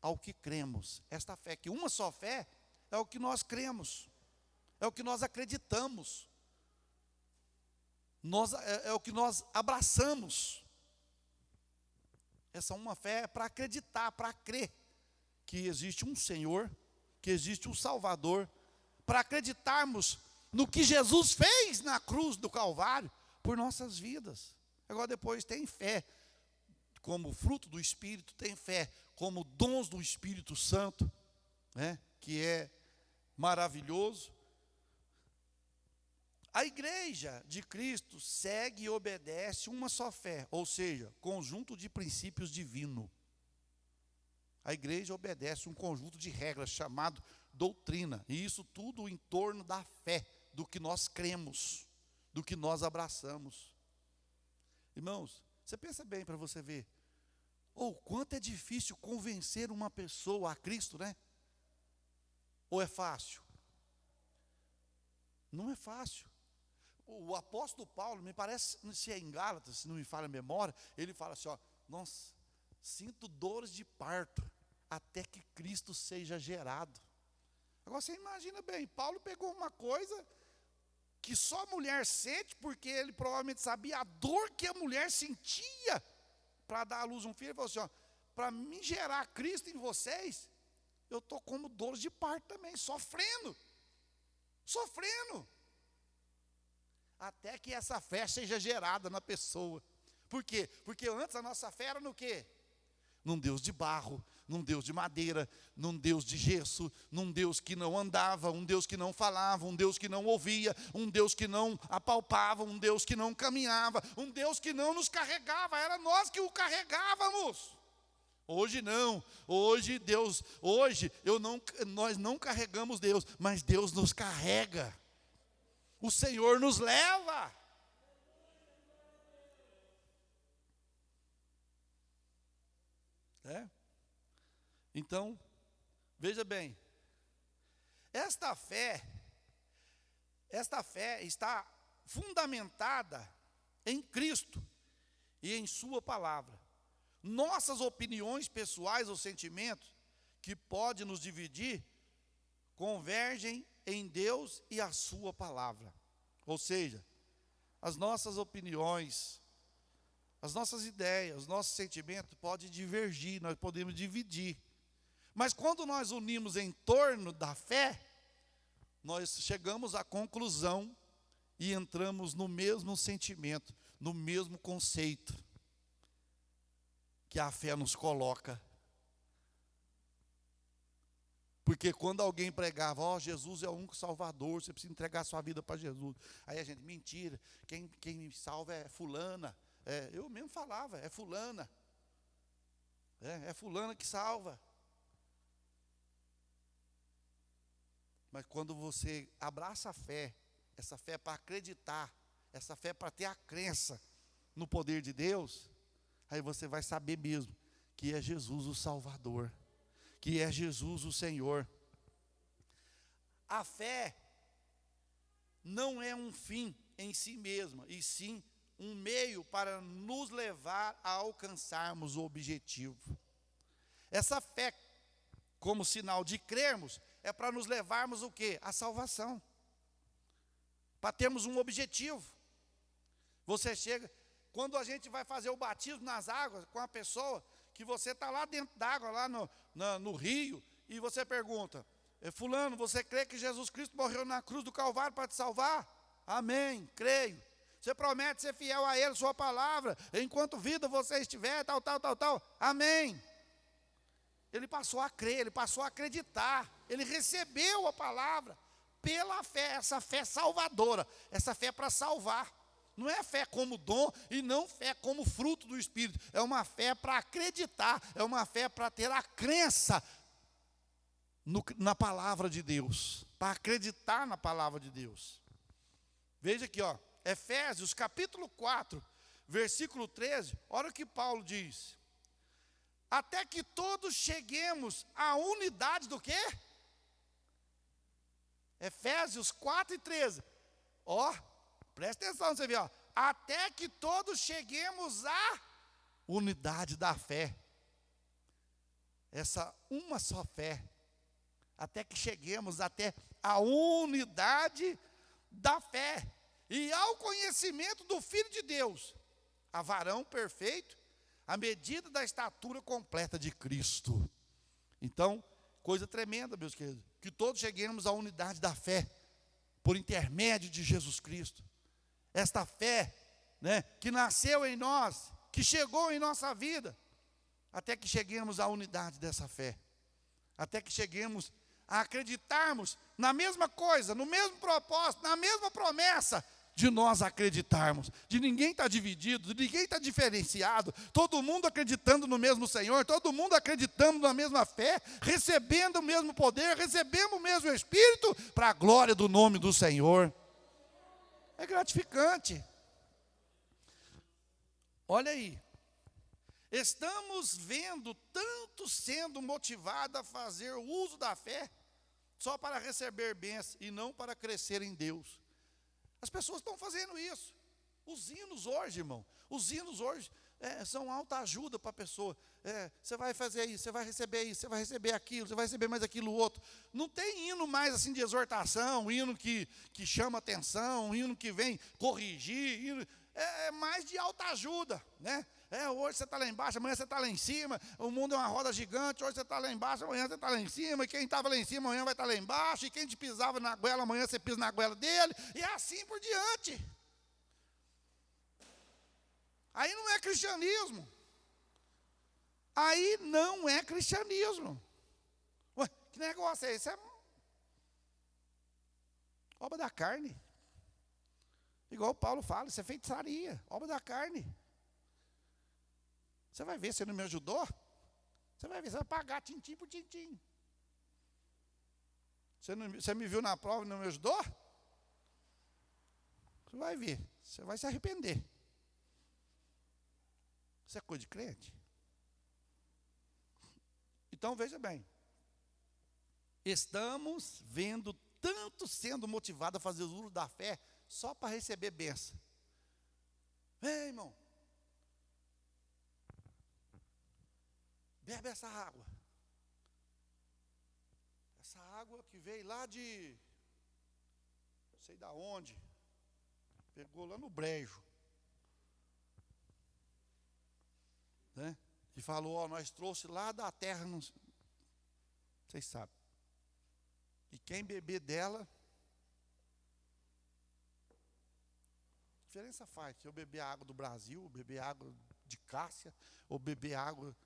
ao que cremos. Esta fé, que uma só fé, é o que nós cremos. É o que nós acreditamos. É o que nós abraçamos. Essa uma fé é para acreditar, para crer que existe um Senhor, que existe um Salvador, para acreditarmos no que Jesus fez na cruz do Calvário por nossas vidas. Agora depois tem fé como fruto do Espírito, tem fé como dons do Espírito Santo, né, que é maravilhoso. A igreja de Cristo segue e obedece uma só fé, ou seja, conjunto de princípios divinos. A igreja obedece um conjunto de regras chamado doutrina, e isso tudo em torno da fé, do que nós cremos, do que nós abraçamos. Irmãos, você pensa bem para você ver, quanto é difícil convencer uma pessoa a Cristo, né? Ou é fácil? Não é fácil. O apóstolo Paulo, me parece, se é em Gálatas, se não me falha a memória, ele fala assim, nossa, sinto dores de parto, até que Cristo seja gerado. Agora você imagina bem, Paulo pegou uma coisa que só a mulher sente, porque ele provavelmente sabia a dor que a mulher sentia para dar à luz um filho. Ele falou assim, para me gerar Cristo em vocês, eu estou como dores de parto também, sofrendo. Até que essa fé seja gerada na pessoa. Por quê? Porque antes a nossa fé era no quê? Num Deus de barro, num Deus de madeira, num Deus de gesso, num Deus que não andava, um Deus que não falava, um Deus que não ouvia, um Deus que não apalpava, um Deus que não caminhava, um Deus que não nos carregava, era nós que o carregávamos. Hoje não, nós não carregamos Deus, mas Deus nos carrega. O Senhor nos leva. Então, veja bem, esta fé está fundamentada em Cristo e em sua palavra. Nossas opiniões pessoais ou sentimentos, que podem nos dividir, convergem em Deus e a sua palavra. Ou seja, as nossas opiniões, as nossas ideias, os nossos sentimentos podem divergir, nós podemos dividir. Mas quando nós unimos em torno da fé, nós chegamos à conclusão e entramos no mesmo sentimento, no mesmo conceito que a fé nos coloca. Porque quando alguém pregava, Jesus é o único salvador, você precisa entregar a sua vida para Jesus. Aí a gente, mentira, quem me salva é fulana. Eu mesmo falava, é fulana. É fulana que salva. Mas quando você abraça a fé, essa fé para acreditar, essa fé para ter a crença no poder de Deus, aí você vai saber mesmo que é Jesus o Salvador, que é Jesus o Senhor. A fé não é um fim em si mesma, e sim um meio para nos levar a alcançarmos o objetivo. Essa fé, como sinal de crermos, é para nos levarmos o quê? A salvação. Para termos um objetivo. Você chega, quando a gente vai fazer o batismo nas águas com a pessoa, que você está lá dentro d'água, lá no rio, e você pergunta, fulano, você crê que Jesus Cristo morreu na cruz do Calvário para te salvar? Amém, creio. Você promete ser fiel a Ele, sua palavra, enquanto vida você estiver, tal. Amém. Ele passou a crer, ele passou a acreditar, ele recebeu a palavra pela fé, essa fé salvadora, essa fé para salvar. Não é fé como dom e não fé como fruto do Espírito, é uma fé para acreditar, é uma fé para ter a crença na palavra de Deus, para acreditar na palavra de Deus. Veja aqui, Efésios capítulo 4, versículo 13, olha o que Paulo diz. Até que todos cheguemos à unidade do quê? Efésios 4 e 13. Presta atenção, você vê, até que todos cheguemos à unidade da fé. Essa uma só fé. Até que cheguemos até a unidade da fé. E ao conhecimento do Filho de Deus, a varão perfeito, à medida da estatura completa de Cristo. Então, coisa tremenda, meus queridos, que todos cheguemos à unidade da fé, por intermédio de Jesus Cristo. Esta fé, que nasceu em nós, que chegou em nossa vida, até que cheguemos à unidade dessa fé, até que cheguemos a acreditarmos na mesma coisa, no mesmo propósito, na mesma promessa, de nós acreditarmos, de ninguém estar dividido, de ninguém estar diferenciado, todo mundo acreditando no mesmo Senhor, todo mundo acreditando na mesma fé, recebendo o mesmo poder, recebendo o mesmo Espírito, para a glória do nome do Senhor. É gratificante. Olha aí, estamos vendo tanto sendo motivado a fazer o uso da fé, só para receber bênçãos e não para crescer em Deus. As pessoas estão fazendo isso. Os hinos hoje, irmão, são alta ajuda para a pessoa. Você vai fazer isso, você vai receber isso, você vai receber aquilo, você vai receber mais aquilo outro. Não tem hino mais assim de exortação, hino que chama atenção, hino que vem corrigir, é mais de alta ajuda, né? Hoje você está lá embaixo, amanhã você está lá em cima, o mundo é uma roda gigante, hoje você está lá embaixo, amanhã você está lá em cima, e quem estava lá em cima, amanhã vai estar lá embaixo, e quem te pisava na goela, amanhã você pisa na goela dele, e assim por diante. Aí não é cristianismo. Aí não é cristianismo. Ué, que negócio é esse? Isso é obra da carne. Igual o Paulo fala, isso é feitiçaria, obra da carne. Você vai ver, você não me ajudou? Você vai ver, você vai pagar tintim por tintim. Você me viu na prova e não me ajudou? Você vai ver, você vai se arrepender. Isso é coisa de crente? Então veja bem, estamos vendo tanto sendo motivado a fazer o uso da fé só para receber bênção. Ei, irmão, bebe essa água. Essa água que veio lá de não sei da onde. Pegou lá no brejo. Né? E falou, ó, nós trouxe lá da terra, não... vocês sabem. E quem beber dela, diferença faz. Se eu beber água do Brasil, ou beber água de Cássia, ou beber água...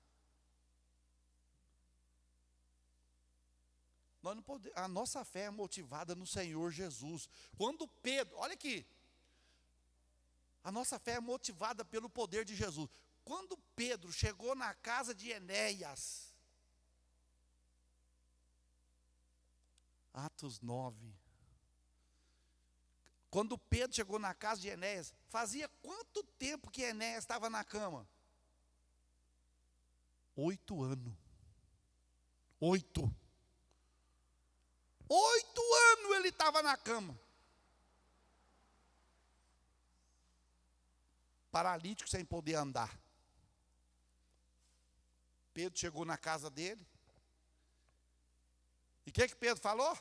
Nós não podemos, a nossa fé é motivada no Senhor Jesus. Quando Pedro, olha aqui, a nossa fé é motivada pelo poder de Jesus. Quando Pedro chegou na casa de Enéas, Atos 9. Quando Pedro chegou na casa de Enéas, fazia quanto tempo que Enéas estava na cama? 8 anos. 8 anos ele estava na cama. Paralítico sem poder andar. Pedro chegou na casa dele. E o que Pedro falou?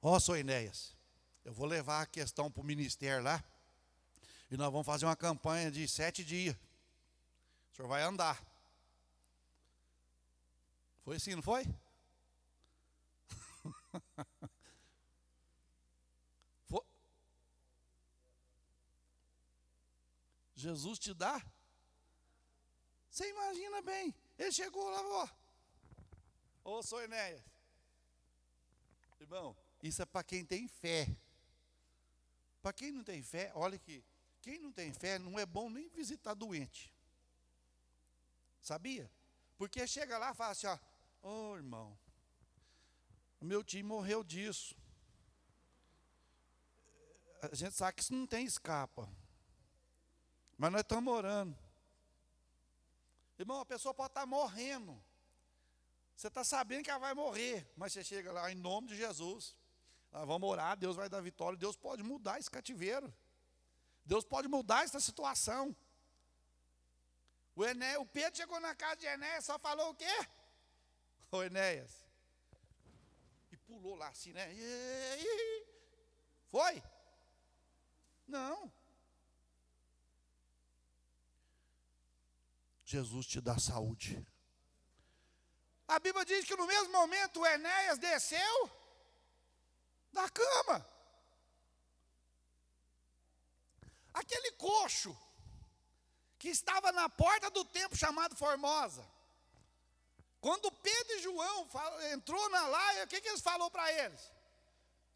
Ó, sou Enéas, eu vou levar a questão para o ministério lá. E nós vamos fazer uma campanha de 7 dias. O senhor vai andar. Foi assim, não foi? Foi? Jesus te dá? Você imagina bem. Ele chegou lá, ó. Ô, sou Enéas. Irmão, isso é para quem tem fé. Para quem não tem fé, olha aqui. Quem não tem fé, não é bom nem visitar doente. Sabia? Porque chega lá e fala assim, ó. Ô, irmão, o meu time morreu disso. A gente sabe que isso não tem escapa. Mas nós estamos orando. Irmão, a pessoa pode estar morrendo. Você está sabendo que ela vai morrer. Mas você chega lá, em nome de Jesus. Vamos orar, Deus vai dar vitória. Deus pode mudar esse cativeiro. Deus pode mudar essa situação. O Pedro chegou na casa de Enéas, só falou o quê? Ô Enéas. E pulou lá assim, né? Foi? Não. Jesus te dá saúde. A Bíblia diz que no mesmo momento o Enéas desceu da cama. Aquele coxo que estava na porta do templo chamado Formosa. Quando Pedro e João entrou lá, o que eles falaram para eles?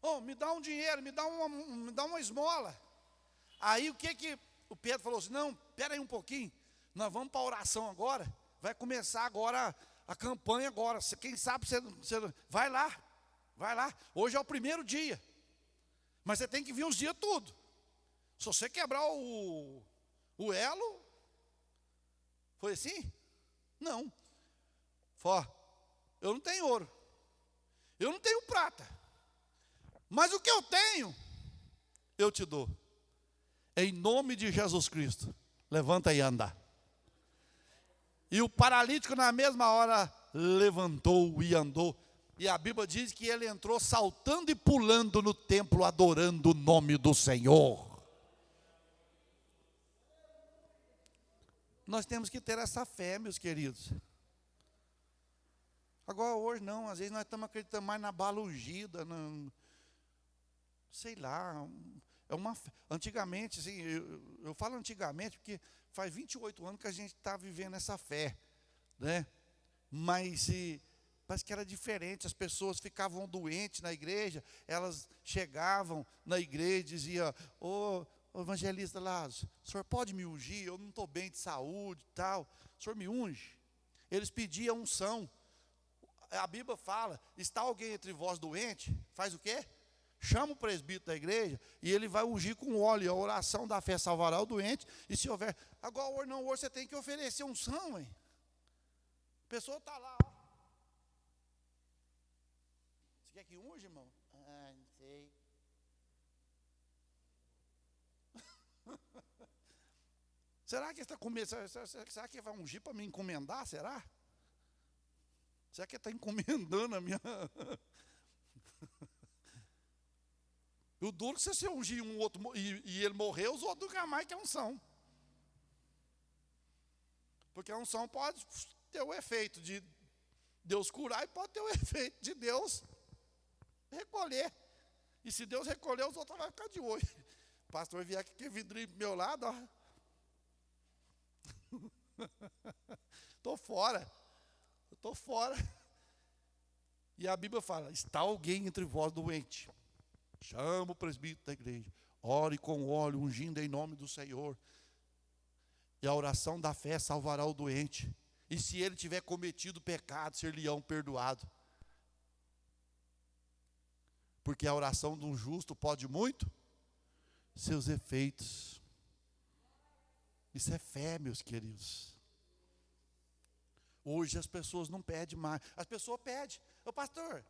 Oh, me dá um dinheiro, me dá uma esmola. Aí o que o Pedro falou assim, não, espera aí um pouquinho, nós vamos para a oração agora, vai começar agora a campanha agora, quem sabe você vai lá, hoje é o primeiro dia, mas você tem que vir os dias tudo. Se você quebrar o elo, foi assim? Não. Ó, eu não tenho ouro, eu não tenho prata, mas o que eu tenho, eu te dou. Em nome de Jesus Cristo, levanta e anda. E o paralítico na mesma hora levantou e andou. E a Bíblia diz que ele entrou saltando e pulando no templo, adorando o nome do Senhor. Nós temos que ter essa fé, meus queridos. Agora hoje não, às vezes nós estamos acreditando mais na bala ungida, sei lá, antigamente, assim, eu falo antigamente porque faz 28 anos que a gente está vivendo essa fé, né? Mas parece que era diferente, as pessoas ficavam doentes na igreja, elas chegavam na igreja e diziam, ô evangelista Lázaro, o senhor pode me ungir? Eu não estou bem de saúde e tal, o senhor me unge? Eles pediam unção. A Bíblia fala, está alguém entre vós doente? Faz o quê? Chama o presbítero da igreja e ele vai ungir com óleo. A oração da fé salvará o doente. E se houver... Agora, hoje você tem que oferecer unção, hein? A pessoa está lá, ó. Você quer que unge, irmão? Ah, não sei. Será que está começando? Será que vai ungir para me encomendar? Será? Será que está encomendando a minha... O duro é que você ungir um outro e ele morrer, os outros nunca mais que a unção. Porque a unção pode ter o efeito de Deus curar e pode ter o efeito de Deus recolher. E se Deus recolher, os outros vão ficar de olho. O pastor vier aqui, vidrinho do meu lado, ó. Estou fora. Eu estou fora. E a Bíblia fala, está alguém entre vós doente? Chama o presbítero da igreja. Ore com óleo, ungindo em nome do Senhor. E a oração da fé salvará o doente. E se ele tiver cometido pecado, ser-lhe-ão perdoado. Porque a oração de um justo pode muito seus efeitos. Isso é fé, meus queridos. Hoje as pessoas não pedem mais. As pessoas pedem. Ô pastor,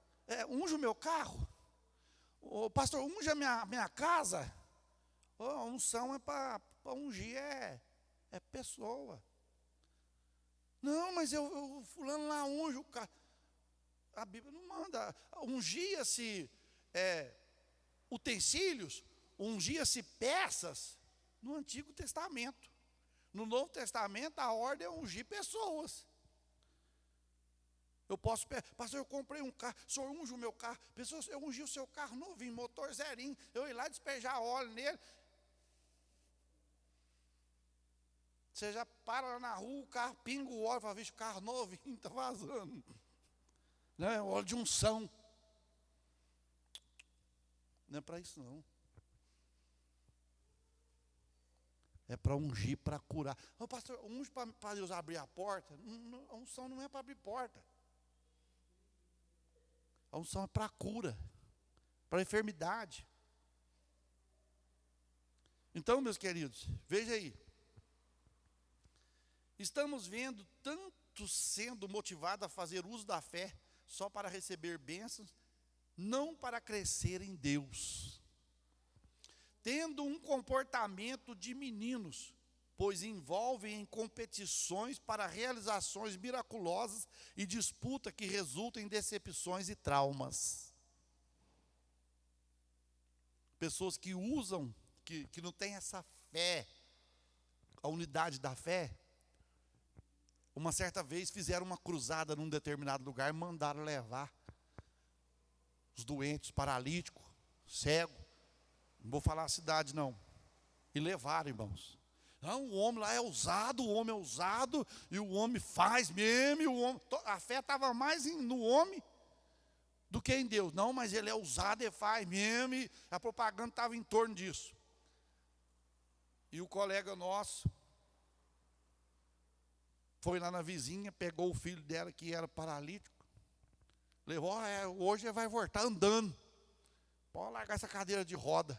unge o meu carro. Ô pastor, unge a minha casa. Ô, a unção é para ungir, é pessoa. Não, mas eu fulano lá unge o carro. A Bíblia não manda. Ungia-se utensílios, ungia-se peças no Antigo Testamento. No Novo Testamento a ordem é ungir pessoas. Eu posso, pastor, eu comprei um carro, o senhor unge o meu carro. Pessoas, eu ungi o seu carro novinho, motor zerinho. Eu ir lá despejar óleo nele. Você já para lá na rua, o carro pinga o óleo, fala, vixe, o carro novinho está vazando. Não é óleo de unção. Não é para isso não. É para ungir, para curar. Ô pastor, unge para Deus abrir a porta. A unção não é para abrir porta. A unção é para cura, para enfermidade. Então, meus queridos, veja aí. Estamos vendo tantos sendo motivados a fazer uso da fé só para receber bênçãos, não para crescer em Deus. Tendo um comportamento de meninos, pois envolvem em competições para realizações miraculosas e disputa que resultam em decepções e traumas. Pessoas que usam, que não têm essa fé, a unidade da fé. Uma certa vez fizeram uma cruzada num determinado lugar e mandaram levar os doentes, paralíticos, cegos. Não vou falar a cidade não. E levaram, irmãos. Não, o homem lá é ousado, e o homem faz mesmo, a fé estava mais no homem do que em Deus. Não, mas ele é ousado, ele faz mesmo, e a propaganda estava em torno disso. E o colega nosso foi lá na vizinha, pegou o filho dela que era paralítico, levou, hoje ele vai voltar andando, pode largar essa cadeira de roda.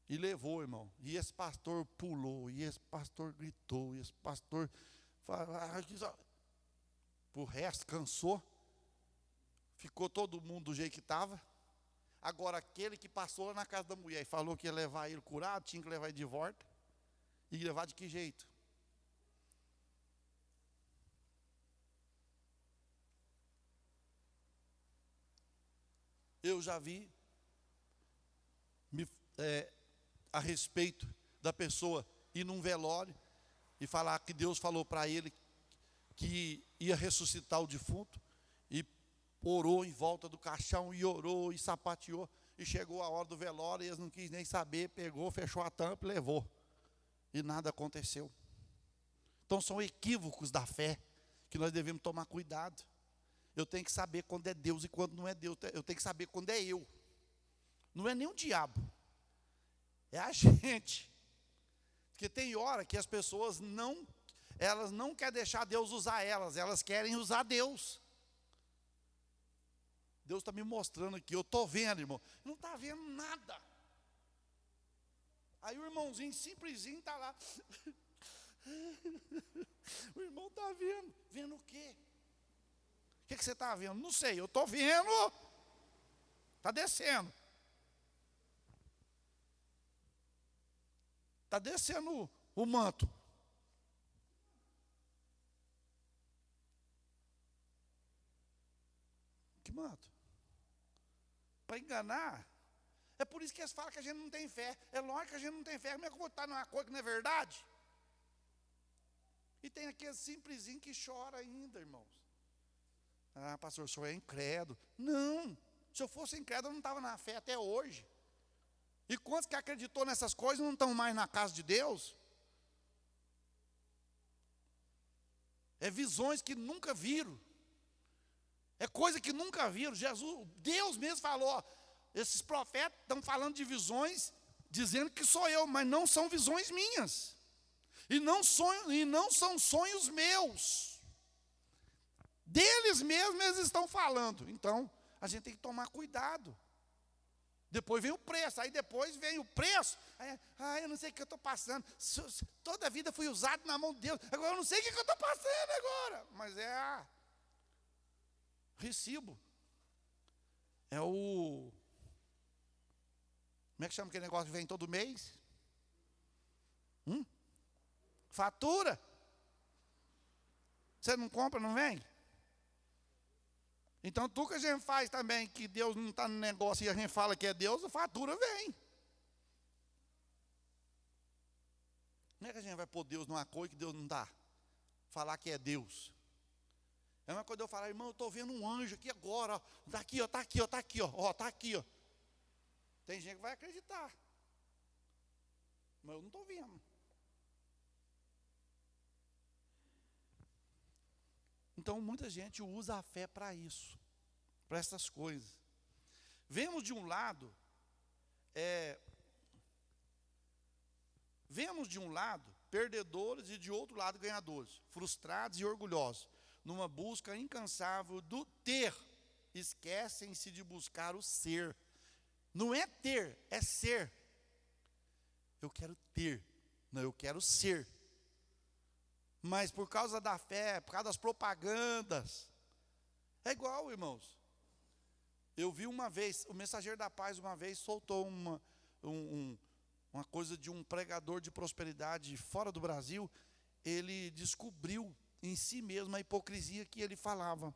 E levou, irmão. E esse pastor pulou, e esse pastor gritou, e esse pastor o resto cansou. Ficou todo mundo do jeito que estava. Agora aquele que passou lá na casa da mulher e falou que ia levar ele curado, tinha que levar ele de volta. E levar de que jeito? Eu já vi a respeito da pessoa ir num velório e falar que Deus falou para ele que ia ressuscitar o defunto, e orou em volta do caixão, e orou, e sapateou, e chegou a hora do velório, e eles não quis nem saber, pegou, fechou a tampa e levou, e nada aconteceu. Então são equívocos da fé, que nós devemos tomar cuidado. Eu tenho que saber quando é Deus e quando não é Deus, eu tenho que saber quando é eu, não é nem o diabo, é a gente. Porque tem hora que as pessoas elas não querem deixar Deus usar elas querem usar Deus. Deus está me mostrando aqui, eu estou vendo, irmão, não está vendo nada. Aí o irmãozinho simplesinho está lá. O irmão está vendo. Vendo o quê? O que você está vendo? Não sei, eu estou vendo. Está descendo. Está descendo o manto. Que manto? Para enganar. É por isso que eles falam que a gente não tem fé. É lógico que a gente não tem fé. Como é que eu vou estar numa coisa que não é verdade? E tem aquele simplesinho que chora ainda, irmãos. Ah, pastor, o senhor é incrédulo. Não, se eu fosse incrédulo, eu não estava na fé até hoje. E quantos que acreditou nessas coisas não estão mais na casa de Deus? É visões que nunca viram. É coisa que nunca viram. Deus mesmo falou, ó, esses profetas estão falando de visões, dizendo que sou eu, mas não são visões minhas. E não são sonhos meus. Deles mesmos eles estão falando. Então, a gente tem que tomar cuidado. Depois vem o preço, aí depois vem o preço. Aí, eu não sei o que eu estou passando. Toda a vida fui usado na mão de Deus. Agora eu não sei o que eu estou passando agora. Mas é recibo. É o... Como é que chama aquele negócio que vem todo mês? Fatura. Você não compra, não vem? Então, tudo que a gente faz também, que Deus não está no negócio e a gente fala que é Deus, a fatura vem. Como é que a gente vai pôr Deus numa coisa que Deus não dá? Falar que é Deus. É uma coisa eu falar, irmão, eu estou vendo um anjo aqui agora, ó. Está aqui, ó, está aqui, ó, está aqui, ó, está aqui, ó. Tem gente que vai acreditar. Mas eu não estou vendo. Então, muita gente usa a fé para isso, para essas coisas. Vemos de um lado perdedores e de outro lado ganhadores, frustrados e orgulhosos, numa busca incansável do ter, esquecem-se de buscar o ser. Não é ter, é ser. Eu quero ter, não, eu quero ser. Mas por causa da fé, por causa das propagandas, é igual, irmãos. Eu vi uma vez, o Mensageiro da Paz uma vez soltou uma coisa de um pregador de prosperidade fora do Brasil. Ele descobriu em si mesmo a hipocrisia que ele falava.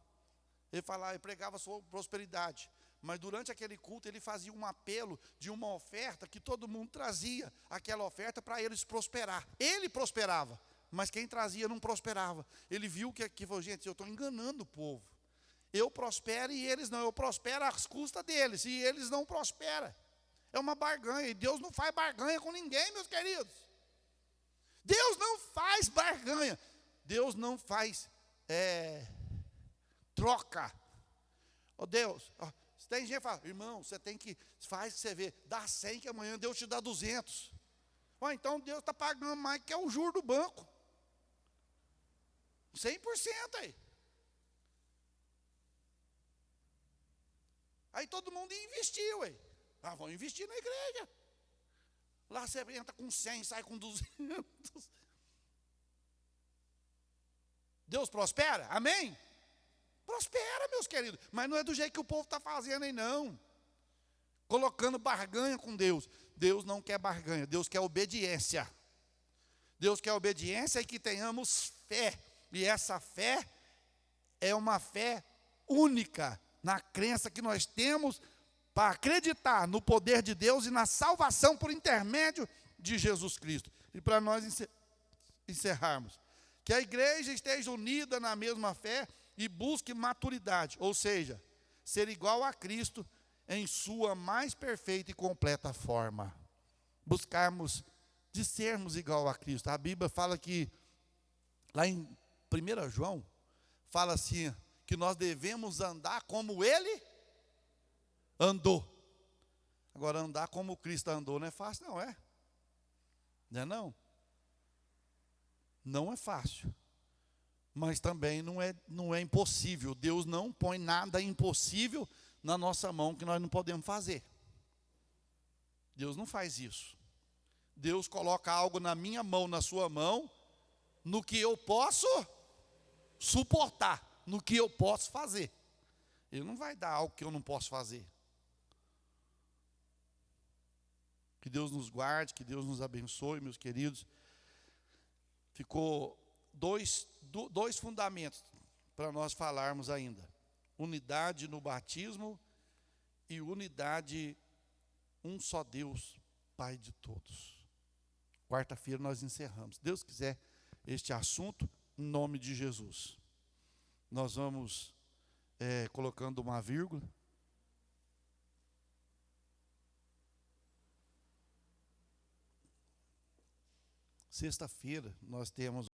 Ele pregava sobre prosperidade. Mas durante aquele culto ele fazia um apelo de uma oferta que todo mundo trazia aquela oferta para eles prosperar. Ele prosperava. Mas quem trazia não prosperava. Ele viu que falou, gente, eu estou enganando o povo. Eu prospero e eles não. Eu prospero às custas deles e eles não prosperam. É uma barganha. E Deus não faz barganha com ninguém, meus queridos. Deus não faz barganha. Deus não faz troca. Ó Deus, tem gente que fala, irmão, você tem que, faz que você vê, dá 100 que amanhã Deus te dá 200. Então Deus está pagando mais que é o juro do banco. 100% aí. Aí todo mundo investiu, aí. Vamos investir na igreja. Lá você entra com 100, sai com 200. Deus prospera? Amém? Prospera, meus queridos. Mas não é do jeito que o povo está fazendo aí, não. Colocando barganha com Deus. Deus não quer barganha, Deus quer obediência. Deus quer obediência e que tenhamos fé. E essa fé é uma fé única na crença que nós temos para acreditar no poder de Deus e na salvação por intermédio de Jesus Cristo. E para nós encerrarmos, que a igreja esteja unida na mesma fé e busque maturidade, ou seja, ser igual a Cristo em sua mais perfeita e completa forma. Buscarmos de sermos igual a Cristo. A Bíblia fala que, lá em 1 João, fala assim, que nós devemos andar como Ele andou. Agora, andar como Cristo andou não é fácil, não é? Não é não? Não é fácil. Mas também não é impossível. Deus não põe nada impossível na nossa mão que nós não podemos fazer. Deus não faz isso. Deus coloca algo na minha mão, na sua mão, no que eu posso suportar, no que eu posso fazer. Ele não vai dar algo que eu não posso fazer. Que Deus nos guarde, que Deus nos abençoe, meus queridos. Ficou dois fundamentos para nós falarmos ainda. Unidade no batismo e unidade um só Deus, Pai de todos. Quarta-feira nós encerramos. Se Deus quiser, este assunto, em nome de Jesus. Nós vamos colocando uma vírgula. Sexta-feira nós temos